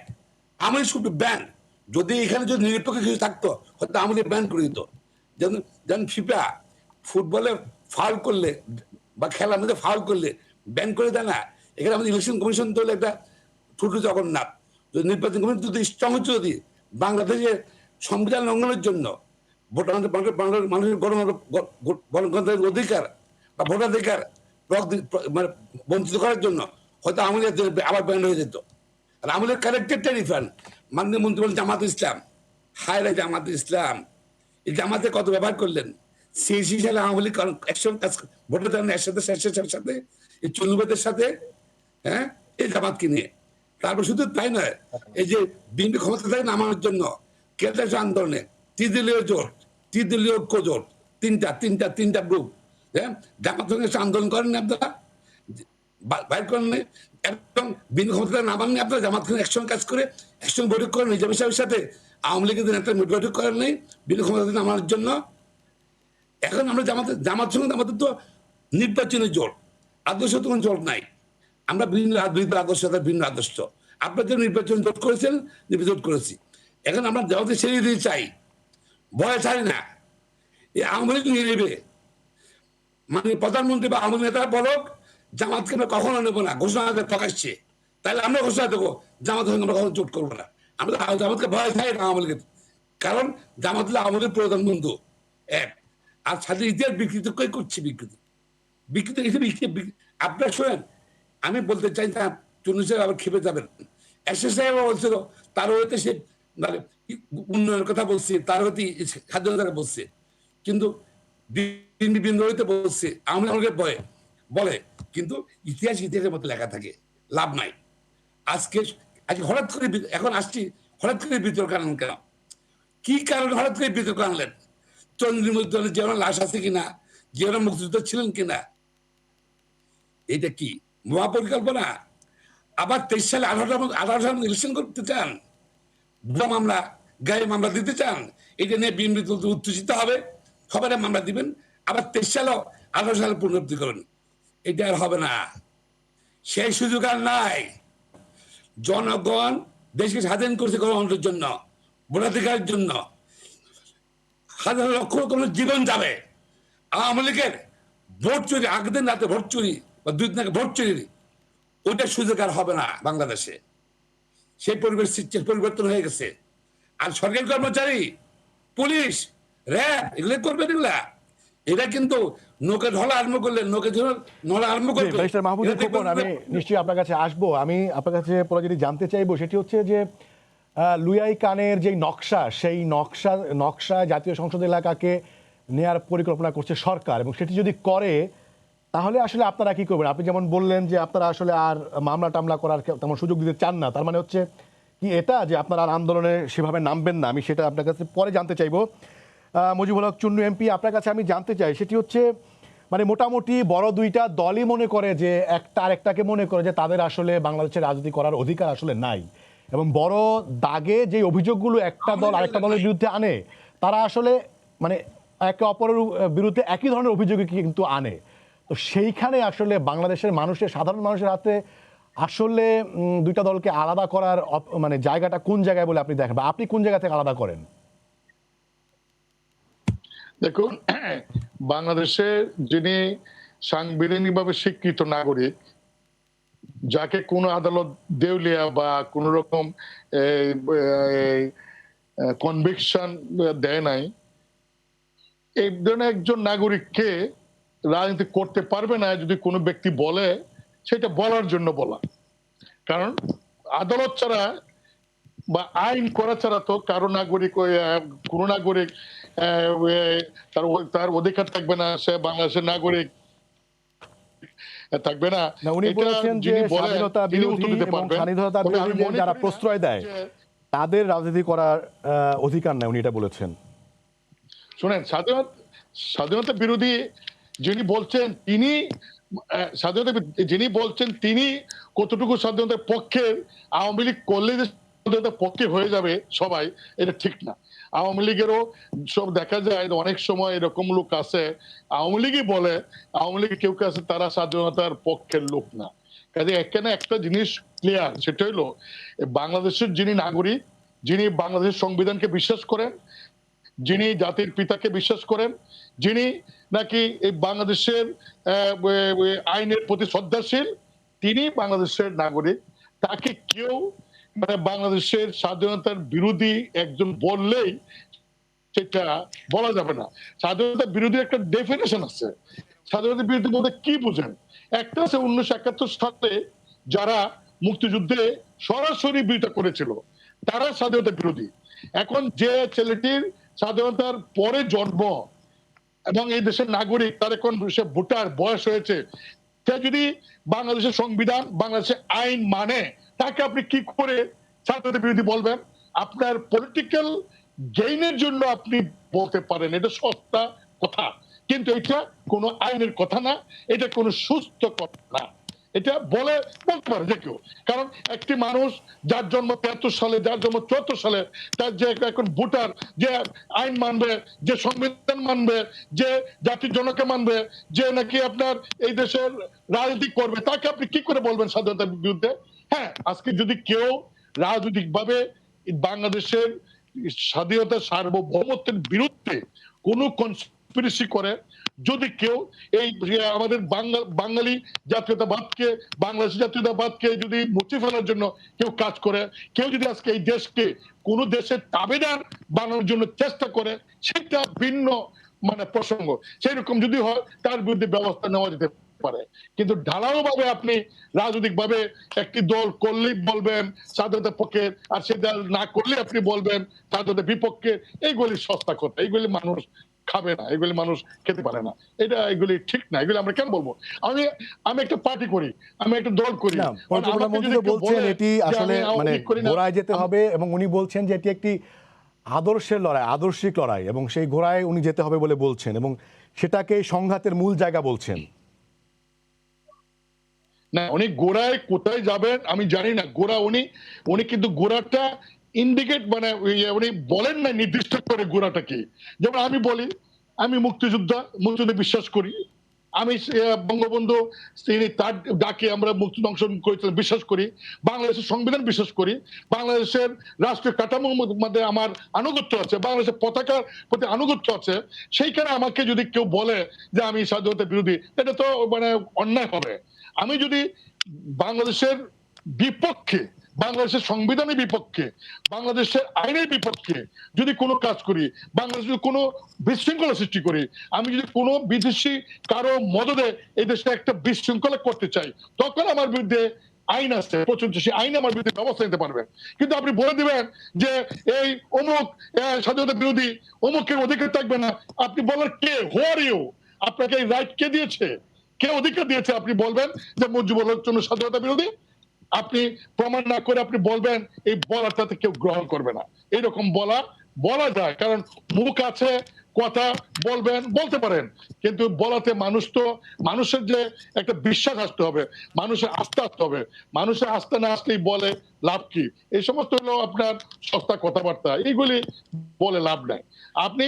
Awami League should ban. যদি এখানে যদি নিরপেক্ষ কিছু থাকতো হয়তো আওয়ামী লীগ ব্যান করে দিত। যেমন ফিফা ফুটবলে ফাউল করলে বা খেলার মধ্যে ফাউল করলে ব্যান করে দেয় না, এখানে আমাদের ইলেকশন কমিশন তো একটা ছোট জগন্নাথ। যদি নির্বাচন কমিশন যদি স্ট্রং হচ্ছে, যদি বাংলাদেশের সংবিধান লঙ্ঘনের জন্য মানুষের গণতন্ত্রের অধিকার বা ভোটাধিকার মানে বঞ্চিত করার জন্য হয়তো আওয়ামী লীগ আবার ব্যান্ড হয়ে যেত। আর আওয়ামী লীগ ক্যারেক্টারটা ডিফারেন্ট। মাননীয় মন্ত্রী বলেন জামাত ইসলাম, হায় রে জামাত ইসলাম, এই জামাতে কত ব্যবহার করলেন। সেই সালে আওয়ামী লীগ একসঙ্গে কাজ ভোটের জন্য একসাথে সাথে এই চন্দ্রবাদের সাথে, হ্যাঁ, এই জামাতকে নিয়ে। তারপর শুধু তাই নয়, এই যে বিএনপি ক্ষমতা থেকে নামানোর জন্য কেন্দ্র আন্দোলনে ত্রিদলীয় জোট, ত্রিদলীয় ঐক্য জোট, তিনটা গ্রুপ, হ্যাঁ, জামাত সঙ্গে আন্দোলন করেন আপনারা, বাইর করেন এবং বিএনপি ক্ষমতা নামাননি আপনারা। জামাত একসঙ্গে কাজ করে একসঙ্গে বৈঠক করেন নিজামী সাহেবের সাথে, আওয়ামী লীগের দিন একটা বৈঠক করেন নাই বিএনপি ক্ষমতা নামানোর জন্য। এখন আমরা জামাত সঙ্গে আমাদের তো নির্বাচনের জোট, আদর্শ তো কোনো জোট নাই। আমরা বিভিন্ন রাজনৈতিক আদর্শ, ভিন্ন আদর্শ। আপনারা যে নির্বাচন জোট করেছেন, জোট করেছি। এখন আমরা জামাতে ছেড়ে দিতে চাই, ভয় ছাড়ি না। এই আওয়ামী লীগ নিয়ে নেবে, মানে প্রধানমন্ত্রী বা আওয়ামী নেতারা বলক জামাতকে আমরা কখনো নেবো না, ঘোষণা প্রকাশ্যে। তাহলে আমরা ঘোষণা দেবো জামাতের সঙ্গে আমরা কখনো জোট করবো না। আমরা জামাতকে ভয় চাই না আওয়ামী লীগের, কারণ জামাত হলো আওয়ামী লীগের প্রধান বন্ধু এক। আর স্বাধীন ইতিহাস বিকৃত কে করছে? বিকৃত আপনার শোনেন, আমি বলতে চাই না চুনু সাহেব আবার খেপে যাবেন। এসএস সাহেব বলছিল তার হইতে সে মানে উন্নয়নের কথা বলছে, তার হইতে স্বাধীনতার বলছে, কিন্তু বিভিন্ন হইতে বলছে আমাদের ভয়ে বলে, কিন্তু ইতিহাসের মতো লেখা থাকে, লাভ নাই। আজকে হঠাৎ করে এখন আসছি, হঠাৎ করে বিতর্ক আনলেন কেন? কি কারণে হঠাৎ করে বিতর্ক আনলেন? চন্দ্রমুদ্দনের যে লাশ আছে কিনা, যে মুক্তিযুদ্ধ ছিলেন কিনা, এটা কি মহাপরিকল্পনা? আবার 23 সালে 18 সালে ইলেকশন করতে চান, ভুয়া মামলা, গায়ে মামলা দিতে চান, এটা নিয়ে বিএনপি উত্তেজিত হবে, সবাই মামলা দিবেন, আবার 23 সালেও 18 সালে পুনরুক্তি করবেন। এটা আর হবে না, সেই সুযোগ আর নাই। জনগণ দেশকে স্বাধীন করছে গণতন্ত্রের জন্য, ভোটাধিকারের জন্য, হাজার লক্ষ জীবন যাবে। আওয়ামী লীগের ভোট চুরি, আগের দিন রাতে ভোট চুরি বা 2 দিন আগে ভোট চুরি, ওইটার সুযোগ আর হবে না বাংলাদেশে। সেই পরিবেশ পরিবর্তন হয়ে গেছে। আর সরকারি কর্মচারী, পুলিশ, র্যাব এগুলো করবেন, এরা কিন্তু নৌকে ঢলা আরম্ভ করলেন, নৌকে নলা আরম্ভ করলেন। ব্যারিস্টার মাহমুদুল খোকন, আমি নিশ্চয়ই আপনার কাছে আসবো। আমি আপনার কাছে পরে যদি জানতে চাইবো সেটি হচ্ছে যে লুয়াই কানের যে নকশা, সেই নকশা জাতীয় সংসদ এলাকাকে নেয়ার পরিকল্পনা করছে সরকার, এবং সেটি যদি করে তাহলে আসলে আপনারা কি করবেন? আপনি যেমন বললেন যে আপনারা আসলে আর মামলা টামলা করার তেমন সুযোগ দিতে চান না, তার মানে হচ্ছে কি এটা যে আপনারা আর আন্দোলনে সেভাবে নামবেন না, আমি সেটা আপনার কাছে পরে জানতে চাইবো। মুজিবুল হক চুন্নু এমপি, আপনার কাছে আমি জানতে চাই, সেটি হচ্ছে মানে মোটামুটি বড় দুইটা দলই মনে করে যে একটা আরেকটাকে মনে করে যে তাদের আসলে বাংলাদেশের রাজনীতি করার অধিকার আসলে নাই, এবং বড় দাগে যে অভিযোগগুলো একটা দল আরেকটা দলের বিরুদ্ধে আনে, তারা আসলে মানে একে অপরের বিরুদ্ধে একই ধরনের অভিযোগই কিন্তু আনে। তো সেইখানে আসলে বাংলাদেশের মানুষের, সাধারণ মানুষের হাতে আসলে দুইটা দলকে আলাদা করার মানে জায়গাটা কোন জায়গায় বলে আপনি দেখেন, বা আপনি কোন জায়গা থেকে আলাদা করেন? দেখুন, বাংলাদেশে যিনি সাংবিধানিকভাবে স্বীকৃত নাগরিক, যাকে কোনো আদালত দেউলিয়া বা কোন রকম কনভিকশন দেয় নাই, এই ধরনের একজন নাগরিককে রাজনীতি করতে পারবে না যদি কোনো ব্যক্তি বলে সেটা বলার জন্য বলা। কারণ আদালত ছাড়া বা আইন করা ছাড়া তো কারো নাগরিক, কোন নাগরিক তার অধিকার থাকবে না, সে বাংলাদেশের নাগরিক থাকবে না। না, উনি এটা বলেছেন যে যিনি বলেন, স্বাধীনতা তিনি বিরোধী উত্তর দিতে এবং পারবেন। স্বাধীনতা তবে আমি বিরোধী মনে যারা করি না প্রশ্রয় দেয় যে- তাদের রাজনীতি করার অধিকার নাই, উনি এটা বলেছেন। শুনেন, স্বাধীনতা বিরোধী যিনি বলছেন তিনি যিনি বলছেন তিনি কতটুকু স্বাধীনতার পক্ষে, আওয়ামী লীগ করলে যে স্বাধীনতার পক্ষে হয়ে যাবে সবাই, এটা ঠিক না। আওয়ামী লীগেরও সব দেখা যায় অনেক সময় এরকম লোক আছে, আওয়ামী লীগই বলে, আওয়ামী লীগের কেউ আছে তারা স্বাধীনতার পক্ষের লোক না। কাজে এখানে একটা জিনিস ক্লিয়ার, সেটা হলো বাংলাদেশের যিনি নাগরিক, যিনি বাংলাদেশের সংবিধানকে বিশ্বাস করেন, যিনি জাতির পিতাকে বিশ্বাস করেন, যিনি নাকি এই বাংলাদেশের আইনের প্রতি শ্রদ্ধাশীল, তিনি বাংলাদেশের নাগরিক। তাকে কেউ মানে বাংলাদেশের স্বাধীনতার বিরোধী একজন বললেই সেটা বলা যাবে না। স্বাধীনতা বিরোধী একটা ডেফিনেশন আছে। স্বাধীনতা বিরোধী বলতে কি বুঝেন? একটা আছে 1971 সালে যারা মুক্তিযুদ্ধে সরাসরি বিরোধিতা করেছিল, তারা স্বাধীনতা বিরোধী। এখন যে ছেলেটির স্বাধীনতার পরে জন্ম এবং এই দেশের নাগরিক, তার এখন সে ভোটার বয়স হয়েছে, সে যদি বাংলাদেশের সংবিধান, বাংলাদেশের আইন মানে, তাকে আপনি কি করে স্বাধীনতা বিরোধী বলবেন? আপনার পলিটিক্যাল গেইনের জন্য আপনি বলতে পারেন, এটা সস্তা কথা, কিন্তু এটা কোনো আইনের কথা না, এটা কোনো সুস্থ কথা না। এটা বলতে পারে যে কেউ। কারণ একটি মানুষ যার জন্ম 73 সালে, যার জন্ম 74 সালে, তার যে এখন ভোটার, যে আইন মানবে, যে সংবিধান মানবে, যে জাতির জনকে মানবে, যে নাকি আপনার এই দেশের রাজনীতি করবে, তাকে আপনি কি করে বলবেন স্বাধীনতার বিরুদ্ধে? হ্যাঁ, আজকে যদি কেউ রাজনৈতিকভাবে বাংলাদেশের স্বাধীনতা সার্বভৌমত্বের বিরুদ্ধে কোনো কনস্পিরেসি করে, যদি কেউ এই আমাদের বাঙালি জাতীয়তাবাদকে, বাংলাদেশি জাতীয়তাবাদকে যদি মুছে ফেলার জন্য কেউ কাজ করে, কেউ যদি আজকে এই দেশকে কোন দেশের তাবেদার বানানোর জন্য চেষ্টা করে, সেটা ভিন্ন মানে প্রসঙ্গ। সেই রকম যদি হয়, তার বিরুদ্ধে ব্যবস্থা নেওয়া যেতে পারে। কিন্তু ঢালাও ভাবে আপনি রাজনৈতিক ভাবে একটি দল করলেই বলবেন স্বাধীনতার পক্ষে, আর সে দল না করলে আপনি বলবেন স্বাধীনতার বিপক্ষে, এইগুলি সস্তা কথা, এইগুলি মানুষ খাবে না, এগুলি মানুষ খেতে পারে না, এগুলি ঠিক না, এগুলি আমরা কেন বলবো? আমি একটা পার্টি করি, আমি একটা দল করি না, মন্ত্রী তো বলছেন এটি আসলে মানে ঘোড়ায় যেতে হবে, এবং উনি বলছেন যে এটি একটি আদর্শের লড়াই, আদর্শিক লড়াই, এবং সেই ঘোড়ায় উনি যেতে হবে বলে বলছেন, এবং সেটাকে সংঘাতের মূল জায়গা বলছেন। না, উনি গোড়ায় কোথায় যাবেন আমি জানি না। উনি কিন্তু গোড়াটা ইন্ডিকেট মানে উনি বলেন না নির্দিষ্ট করে গোড়াটা কি। যেমন আমি বলি, আমি মুক্তিযুদ্ধে বিশ্বাস করি, আমি বঙ্গবন্ধু তিনি তার ডাকে আমরা মুক্তিযুদ্ধ অংশগ্রহণ করেছিলাম বিশ্বাস করি, বাংলাদেশের সংবিধান বিশ্বাস করি, বাংলাদেশের রাষ্ট্রীয় কাঠামোর মধ্যে আমার আনুগত্য আছে, বাংলাদেশের পতাকার প্রতি আনুগত্য আছে। সেইখানে আমাকে যদি কেউ বলে যে আমি স্বাধীনতা বিরোধী, এটা তো মানে অন্যায় হবে। আমি যদি বাংলাদেশের বিপক্ষে, বাংলাদেশের সংবিধানের বিপক্ষে, বাংলাদেশের আইনের বিপক্ষে যদি কোনো কাজ করি, বাংলাদেশে যদি কোনো বিশৃঙ্খলা সৃষ্টি করি, আমি যদি কোনো বিদেশি কারো মদদে এই দেশে একটা বিশৃঙ্খলা করতে চাই, তখন আমার বিরুদ্ধে আইন আছে প্রচুর, সেই আইন আমার বিরুদ্ধে ব্যবস্থা নিতে পারবে। কিন্তু আপনি বলে দিবেন যে এই অমুক স্বাধীনতা বিরোধী, অমুকের অধিকার থাকবে না, আপনি বলার কে? হু আর ইউ? আপনাকে এই রাইট কে দিয়েছে? কে অধিকার দিয়েছে আপনি বলবেন যে মুজিবুর রহমান স্বাধীনতা বিরোধী? আপনি প্রমাণ না করে আপনি বলবেন, এই বলাটাতে কেউ গ্রহণ করবে না। এরকম বলা যায়, কারণ মুখ আছে, কথা বলবেন, বলতে পারেন, কিন্তু বলাতে মানুষের যে একটা বিশ্বাস আসতে হবে, মানুষের আস্থা আসতে হবে। মানুষের আস্থা না আসলেই বলে লাভ কি? এই সমস্ত হলো আপনার সস্তা কথাবার্তা, এইগুলি বলে লাভ নাই। আপনি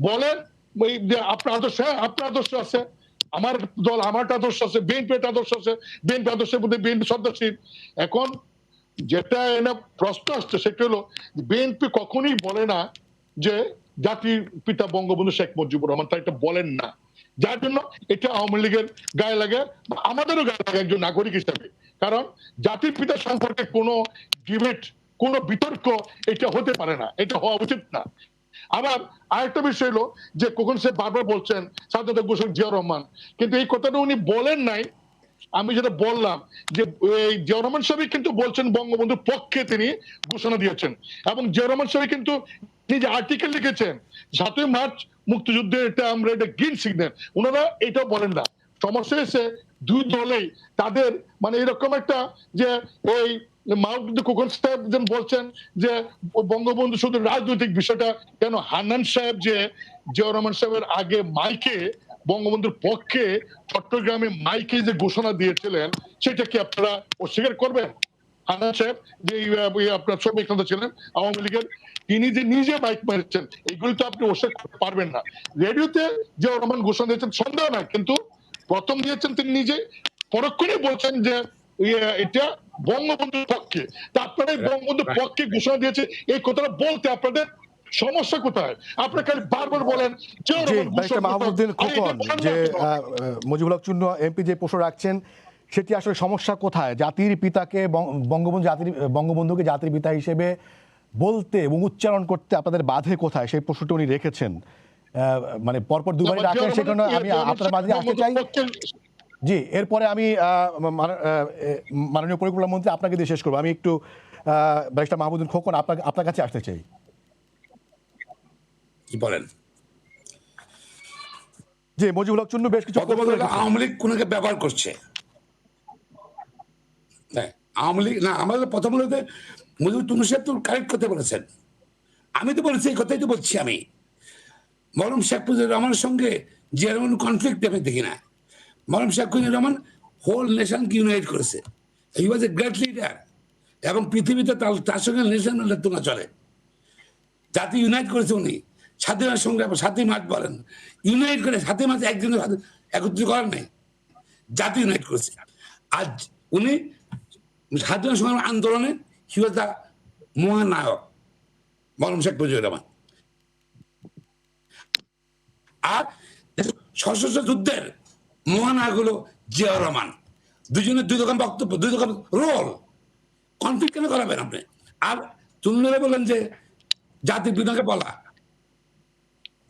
বলেন ওই যে আপনার আদর্শ, হ্যাঁ আপনার আদর্শ আছে, আমার দল আমার একটা আদর্শ আছে, বিএনপি একটা আদর্শ আছে, বিএনপি আদর্শের মধ্যে বিএনপি শ্রদ্ধাশীল। এখন যেটা এনে প্রশ্ন আসছে সেটা হলো বিএনপি কখনোই বলে না যে জাতির পিতা বঙ্গবন্ধু শেখ মুজিবুর রহমান, তাই এটা বলেন না। যার জন্য এটা আওয়ামী লীগের গায়ে লাগে, আমাদেরও গায়ে লাগে একজন নাগরিক হিসেবে। কারণ জাতির পিতা সম্পর্কে কোনো ডিবেট, কোনো বিতর্ক এটা হতে পারে না, এটা হওয়া উচিত না। আবার আরেকটা বিষয় হলো যে কখন সে বারবার বলছেন স্বাধীনতা ঘোষক জিয়াউর রহমান, কিন্তু এই কথাটা উনি বলেন নাই। আমি যেটা বললাম যে এই জিয়াউর রহমান সাহেব কিন্তু বলছেন বঙ্গবন্ধুর পক্ষে তিনি ঘোষণা দিয়েছেন, এবং জিয়াউর রহমান সাহেব কিন্তু নিজে আর্টিকেল লিখেছেন 7ই মার্চ মুক্তিযুদ্ধের এটা গ্রিন সিগন্যাল, ওনারা এটাও বলেন না। সমস্যা হয়েছে দুই দলেই তাদের মানে এরকম একটা যে এই মাহমুদ খোকন সাহেব যেন বলছেন যে বঙ্গবন্ধু শুধু রাজনৈতিক বিষয়টা, কেন হান্নান সাহেব যে জিয়াউর রহমান সাহেবের আগে মাইকে বঙ্গবন্ধুর পক্ষে চট্টগ্রামে মাইকে যে ঘোষণা দিয়েছিলেন সেটা কি আপনারা অস্বীকার করবেন? হান্নান সাহেব যে আপনার শ্রমিক নেতা ছিলেন আওয়ামী লীগের, তিনি যে নিজে মাইক মেরেছেন, এগুলো তো আপনি অস্বীকার করতে পারবেন না। রেডিওতে জিয়াউর রহমান ঘোষণা দিয়েছেন সন্দেহ না, কিন্তু প্রথম দিয়েছেন তিনি নিজে, পরক্ষণে বলছেন যে এটা বঙ্গবন্ধুর পক্ষে। তা আপনারা বঙ্গবন্ধুর পক্ষে ঘোষণা দিয়েছে, এই কথাটা বলতে আপনাদের সমস্যা কোথায়? আপনারা খালি বারবার বলেন জি, ব্যারিস্টার মাহমুদুদ্দিন খোকন, যে মুজিবুল হক চুন্নু এমপি যে প্রশ্ন রাখছেন সেটি আসলে সমস্যা কোথায়? জাতির পিতাকে বঙ্গবন্ধুকে জাতির পিতা হিসেবে বলতে এবং উচ্চারণ করতে আপনাদের বাধে কোথায়, সেই প্রশ্নটা উনি রেখেছেন। মানে পরপর দুবারই রাখেন, সেখানে আমি আপনার মাঝে আসতে চাই। জি, এরপরে আমি মাননীয় পরিকল্পনা মন্ত্রী আপনাকে দিয়ে শেষ করবো। আমি একটু ব্যারিস্টার মাহমুদুদ্দিন খোকন আপনার কাছে আসতে চাই। কি বলেন? জি, মুজিবুল হক চুন্নু বেশ কিছু আওয়ামী লীগ কোনকে ব্যবহার করছে। আওয়ামী লীগ না, আমাদের প্রথম বলতে মুজিবুর চুন্নু সাহেব তো কারেক্ট কথা বলেছেন। আমি তো বলেছি, এই কথাই তো বলছি আমি। মরহুম শেখ মুজিবুর রহমানের সঙ্গে যে রহমান কনফ্লিক্ট আমি দেখি না। মরহুম শেখ মুজিবুর রহমান হোল নেশনকে ইউনাইট করেছে। হি ওয়াজ এ গ্রেট লিডার, এবং পৃথিবীতে তার সঙ্গে ন্যাশনাল তুলনা চলে। জাতি ইউনাইট করেছে উনি। স্বাধীনতার সংগ্রাম 7ই মার্চ বলেন, ইউনাইট করে 7ই মার্চ একদিনের একত্রিত করার নেই, জাতি ইউনাইট করেছে। আজ উনি স্বাধীনতা সংগ্রাম আন্দোলনে হি ওয়াজ দ্য মহানায়ক মরহুম শেখ মুজিবুর রহমান। আর সশস্ত্র যুদ্ধের মহানায়ক হলো জিয়াউর রহমান। দুজনের দুই রকম বক্তব্য, দুই রকম রোল, কনফ্লিক্ট কেন করাবেন আপনি? আর চুন্নুরে বললেন যে জাতির পিতাকে বলা,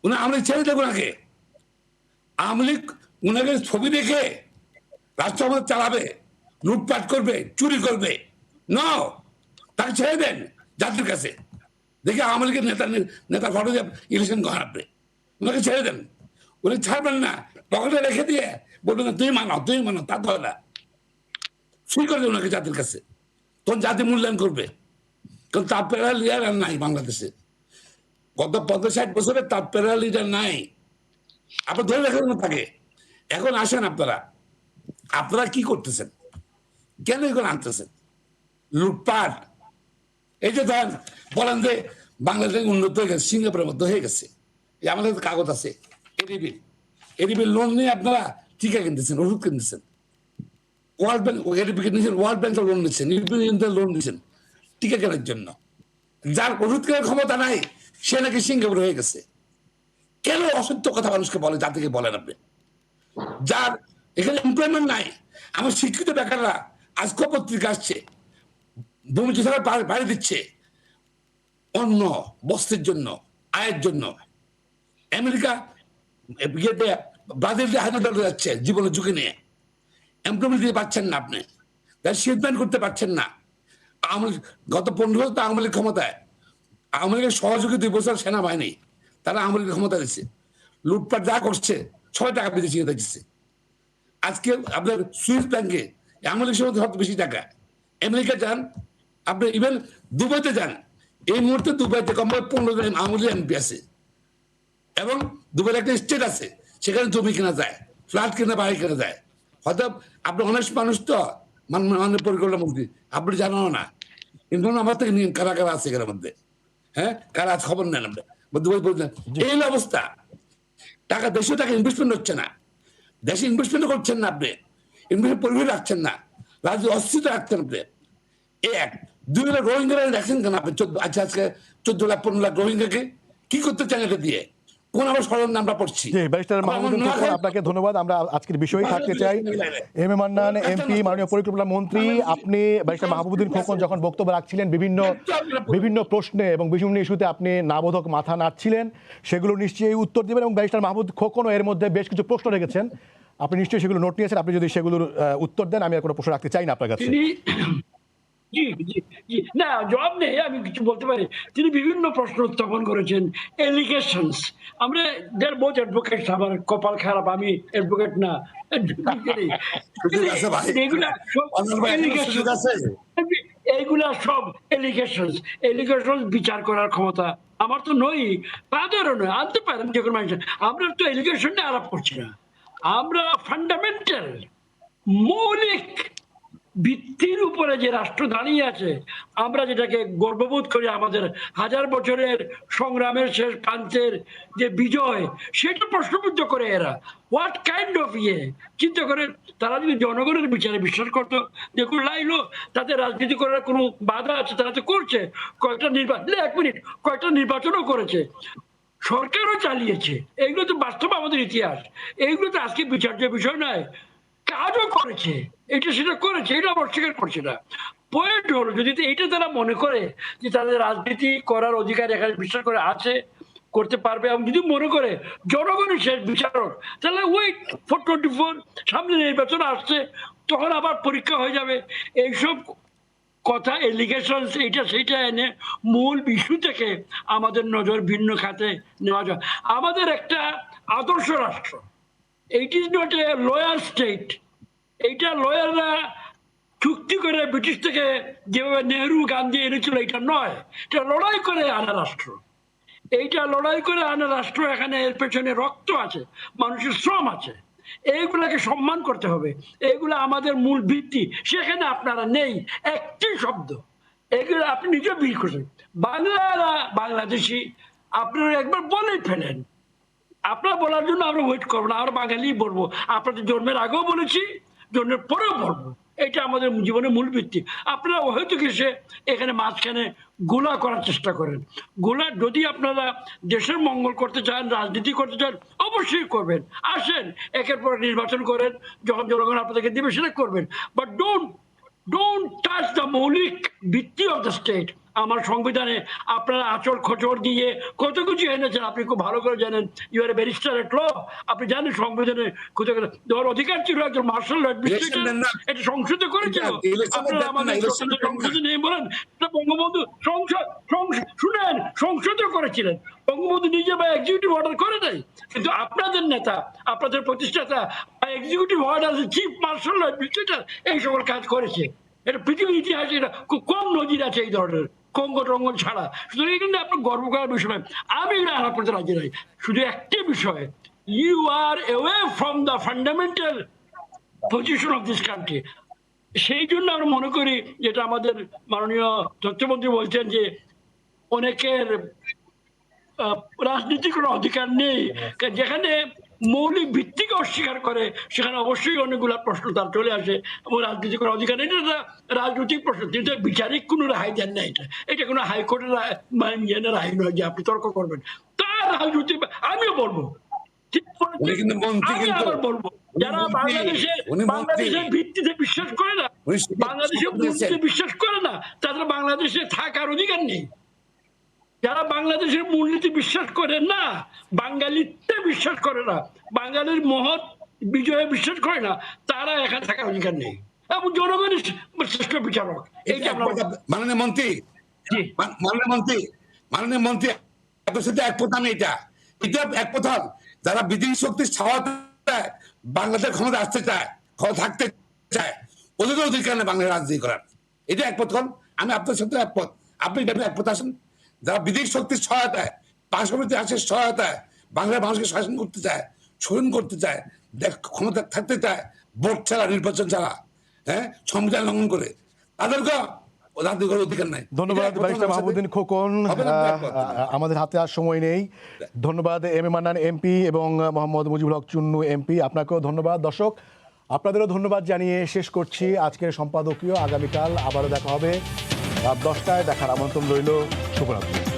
উনি আওয়ামী লীগ ছেড়ে দেব ওনাকে। আওয়ামী লীগ উনাকে ছবি দেখে রাষ্ট্র আমাদের চালাবে, লুটপাট করবে, চুরি করবে, ন তাকে ছেড়ে দেন জাতির কাছে। দেখে আওয়ামী লীগের নেতা ফটো দিয়ে ইলেকশন করেন আপনি, ওনাকে ছেড়ে দেন। উনি ছাড়বেন না, পকেটে রেখে দিয়ে বলবেন তুই মানো, তা তো হয় না। শুরু করে ওনাকে জাতির কাছে, তখন জাতি মূল্যায়ন করবে। কারণ তার প্যারা লিডার আর নাই বাংলাদেশে। গত 50-60 বছরে তার প্যারা লিডার নাই, আপনার ধরে রাখার জন্য থাকে। এখন আসেন আপনারা কি করতেছেন? কেন এগুলো আনতেছেন? লুটপাট। এই যে ধরেন বলেন যে বাংলাদেশ উন্নত হয়ে গেছে, সিঙ্গাপুরের মধ্যে হয়ে গেছে। আমাদের কাগজ আছে, এডিবির লোন নিয়ে আপনারা টিকা কিনতেছেন, ওষুধ কিনতেছেন। ওয়ার্ল্ড ব্যাংক এডিবি কিনেছেন, ওয়ার্ল্ড ব্যাংকের লোন নিচ্ছেন, ইউরোপিয়ান ইউনিয়নের লোন নিচ্ছেন টিকা কেনার জন্য। যার ওষুধ কেনার ক্ষমতা নাই সে নাকি সিঙ্গাপুর হয়ে গেছে। কেন অসত্য কথা মানুষকে বলে, জাতিকে বলেন আপনি? যার এখানে এমপ্লয়মেন্ট নাই। আমার শিক্ষিত বেকাররা আজকে পত্রিকা আসছে, ভূমি ছাড়া বাড়ি দিচ্ছে অন্য বস্তির জন্য, আয়ের জন্য। আমেরিকা ব্রাজিল হায়দ্রাবাদ যাচ্ছে জীবনের ঝুঁকি নিয়ে, এমপ্লয়মেন্ট দিতে পারছেন না আপনি, তাই শিপমেন্ট করতে পারছেন না। গত 15 বছর আওয়ামী লীগ ক্ষমতায়, আওয়ামী লীগের সহযোগী 2 বছর সেনাবাহিনী, তারা আওয়ামী লীগের ক্ষমতা দিচ্ছে। লুটপাট যা করছে, 6 টাকা বিদেশি দিচ্ছে। আজকে আপনার সুইস ব্যাংকে আওয়ামী লীগের মধ্যে সবচেয়ে বেশি টাকা, আমেরিকা যান, আপনি ইভেন দুবাইতে যান, এই মুহূর্তে দুবাইতে কমপক্ষে 15 জন আওয়ামী লীগ এমপি আছে, এবং দুবাইয়ের একটা স্টেট আছে, সেখানে জমি কেনা যায়, ফ্ল্যাট কেনা, বাড়ি কেনা যায়। হয়তো আপনি অনেক মানুষ তো, মাননীয় পরিকল্পনা মন্ত্রী, আপনি জানানো না, কিন্তু আমার থেকে নিয়ে কারা কারা আছে এখানের মধ্যে, হ্যাঁ, কারা খবর নেন আমরা দুবাই বলছেন। এই হলো অবস্থা। টাকা, দেশে টাকা ইনভেস্টমেন্ট হচ্ছে না, দেশে ইনভেস্টমেন্ট করছেন না, আপনি ইনভেস্টমেন্ট পরিবেশ রাখছেন না, রাজ্য অস্থিরতা রাখছেন আপনি। এক 2 লাখ রোহিঙ্গা রাখছেন কেন আপনি? আচ্ছা, আজকে 14 লাখ 15 লাখ রোহিঙ্গাকে কি করতে চান এটা দিয়ে? কোন আবার ষড়যন্ত্র আমরা পড়ছি? জি, ব্যারিস্টার মাহমুদুল খোকন, আপনাকে ধন্যবাদ। আমরা আজকের বিষয়ে থাকতে চাই এম এ মান্নান এমপি, মাননীয় পরিকল্পনা মন্ত্রী। আপনি ব্যারিস্টার মাহমুদুল খোকন যখন বক্তব্য রাখছিলেন বিভিন্ন প্রশ্নে এবং বিভিন্ন ইস্যুতে আপনি নাবোধক মাথা নাড়ছিলেন, সেগুলো নিশ্চয়ই উত্তর দিবেন, এবং ব্যারিস্টার মাহমুদ খোকনও এর মধ্যে বেশ কিছু প্রশ্ন রেখেছেন, আপনি নিশ্চয়ই সেগুলো নোট নিয়েছেন। আপনি যদি সেগুলোর উত্তর দেন, আমি আর কোনো প্রশ্ন রাখতে চাই না আপনার কাছে। জি জি জি, না জবাব নেই, আমি কিছু বলতে পারি। তিনি বিভিন্ন প্রশ্ন উত্থাপন করেছেন, এলিগেশনস। আমরা দেয়ার বোথ অ্যাডভোকেটস, আমার কপাল খারাপ, আমি অ্যাডভোকেট না। এইগুলা সব এলিগেশনস। এলিগেশনস বিচার করার ক্ষমতা আমার তো নই, তাদেরও নয়, আনতে পারেন যে কোনো মানুষ। আমরা তো এলিগেশন নিয়ে আলাপ করছি না, আমরা ফান্ডামেন্টাল মৌলিক ভিত্তির উপরে যে রাষ্ট্র দাঁড়িয়ে আছে, আমরা যেটাকে গর্ববোধ করি, আমাদের 1000 বছরের সংগ্রামের শেষ প্রান্তের যে বিজয়, সেটা প্রশ্নবিদ্ধ করে এরা। হোয়াট কাইন্ড অফ চিন্তা করেন, তারা যদি জনগণের বিচারে বিশ্বাস করতো, দেখুন লাইলো তাদের রাজনীতি করার কোনো বাধা আছে, তারা তো করছে। কয়েকটা নির্বাচন, 1 মিনিট, কয়েকটা নির্বাচনও করেছে, সরকারও চালিয়েছে। এইগুলো তো বাস্তব আমাদের ইতিহাস, এইগুলো তো আজকে বিচার্য বিষয় নয়, কাজও করেছে, এটা সেটা করেছে, এটা অস্বীকার করছে না। পয়েন্ট হলো, যদি এইটা তারা মনে করে যে তাদের রাজনীতি করার অধিকার এখানে বিশ্বাস করে আছে, করতে পারবে, এবং যদি মনে করে জনগণের শেষ বিচারক, তাহলে ওয়েট ফর 24, সামনে নির্বাচন আসছে, তখন আবার পরীক্ষা হয়ে যাবে। এইসব কথা, এলিগেশন, এইটা সেইটা এনে মূল ইস্যু থেকে আমাদের নজর ভিন্ন খাতে নেওয়া যায়। আমাদের একটা আদর্শ রাষ্ট্র, it is not a lawyer state. এইটা লয়াররা চুক্তি করে ব্রিটিশ থেকে যেভাবে নেহরু গান্ধী এনেছিল, এটা নয়, এটা লড়াই করে আনা রাষ্ট্র। এইটা লড়াই করে আনা রাষ্ট্র, এখানে এর পেছনে রক্ত আছে, মানুষের শ্রম আছে, এইগুলাকে সম্মান করতে হবে। এইগুলো আমাদের মূল ভিত্তি, সেখানে আপনারা নেই একটি শব্দ। এগুলো আপনি নিজে বিল করছেন, বাংলারা বাংলাদেশি, আপনারা একবার বলেই ফেলেন। আপনারা বলার জন্য আমরা ওয়েট করবো না, আমরা বাঙালি বলবো। আপনাদের জন্মের আগেও বলেছি, জন্মের পরেও বলবো, এটা আমাদের জীবনের মূল ভিত্তি। আপনারা হয়তো এসে এখানে মাঝখানে গোলা করার চেষ্টা করেন। গোলা, যদি আপনারা দেশের মঙ্গল করতে চান, রাজনীতি করতে চান, অবশ্যই করবেন, আসেন, একের পর নির্বাচন করেন, যখন জনগণ আপনাদেরকে দিবে সেটা করবেন, বাট ডোন্ট টাচ দ্য মৌলিক ভিত্তি অফ দ্য স্টেট। আমার সংবিধানে আপনারা আচর খচর দিয়ে কত কিছু এনেছেন, আপনি খুব ভালো করে জানেন, ইউ আর এ ব্যারিস্টার এট ল, আপনি জানেন সংবিধানে কত দেওয়ার অধিকার ছিল একজন মার্শাল অ্যাডমিনিস্ট্রেটর, এটা সংসদে করেছিল। আপনারা আমাদের সংসদে নিয়ে বলেন, বঙ্গবন্ধু শুনেন, সংসদে করেছিলেন, বঙ্গবন্ধু নিজে বা এক্সিকিউটিভ অর্ডার করে নাই, কিন্তু আপনাদের নেতা, আপনাদের প্রতিষ্ঠাতা executive order, chief marshal administrator এই সকল কাজ করেছে। এটা পৃথিবীর ইতিহাসে এটা খুব কম নজির আছে এই ধরনের, কঙ্গ টঙ্গন ছাড়া। সুতরাং এখানে আপনার গর্ব করার বিষয় নয়, আমি এগুলো আলাপ করতে রাজি নাই। শুধু একটি বিষয়, you are away from the fundamental position of this country. সেই জন্য আমরা মনে করি, যেটা আমাদের মাননীয় তথ্যমন্ত্রী বলছেন যে অনেকের রাজনীতি করার অধিকার নেই, যেখানে মৌলিক ভিত্তিকে অস্বীকার করে, সেখানে অবশ্যই অনেকগুলা প্রশ্ন তার চলে আসে, এবং রাজনীতি করার অধিকার নেই, এটা রাজনৈতিক প্রশ্ন। কিন্তু বিচারিক কোনো রায় দেন না, এটা কোনো হাইকোর্টের রায় নয় যে আপনি তর্ক করবেন। তার রাজনৈতিক, আমিও বলবো, আমি আবার বলবো, যারা বাংলাদেশের ভিত্তিতে বিশ্বাস করে না, বাংলাদেশের মূর্তিতে বিশ্বাস করে না, তাদের বাংলাদেশে থাকার অধিকার নেই। যারা বাংলাদেশের মূলনীতি বিশ্বাস করে না, বাঙালিতে বিশ্বাস করে না, বাঙালির মহৎ বিজয়ে বিশ্বাস করে না, তারা এখানে থাকার অধিকার নেই, এবং জনগণের শ্রেষ্ঠ বিচারক। এইটা মাননীয় মন্ত্রী, মাননীয় মন্ত্রী, আপনার সাথে একপথ আমি। এটা একপথ, যারা বিদেশি শক্তির ছাওয়াতে বাংলাদেশের ক্ষমতা আসতে চায়, ক্ষমতা থাকতে চায়, ওদের অধিকার নেই বাংলাদেশ রাজনীতি করার। এটা একমত হন, আমি আপনার সাথে একমত, আপনি এটা একমত আসেন। যারা বিদেশ শক্তির সহায়তায়, পার্শ্ববর্তী রাষ্ট্রের সহায়তায় বাংলার মানুষকে শাসন করতে চায়, শোষণ করতে চায়, ক্ষমতা থাকতে চায় ভোট ছাড়া, নির্বাচন ছাড়া, হ্যাঁ, সংবিধান লঙ্ঘন করে, তাদেরকে অধিকার নাই। ধন্যবাদ ব্যারিস্টার মাহবুবুদ্দিন খোকন। হবে না, একমত। আমাদের হাতে আর সময় নেই। ধন্যবাদ এম এ মান্নান এমপি এবং মোহাম্মদ মুজিবুল হক চুন্নু এমপি, আপনাকেও ধন্যবাদ। দর্শক, আপনাদেরও ধন্যবাদ জানিয়ে শেষ করছি আজকের সম্পাদকীয়। আগামীকাল আবারও দেখা হবে রাত 10টায়, দেখার আমন্ত্রণ রইল। শুভরাত্রি।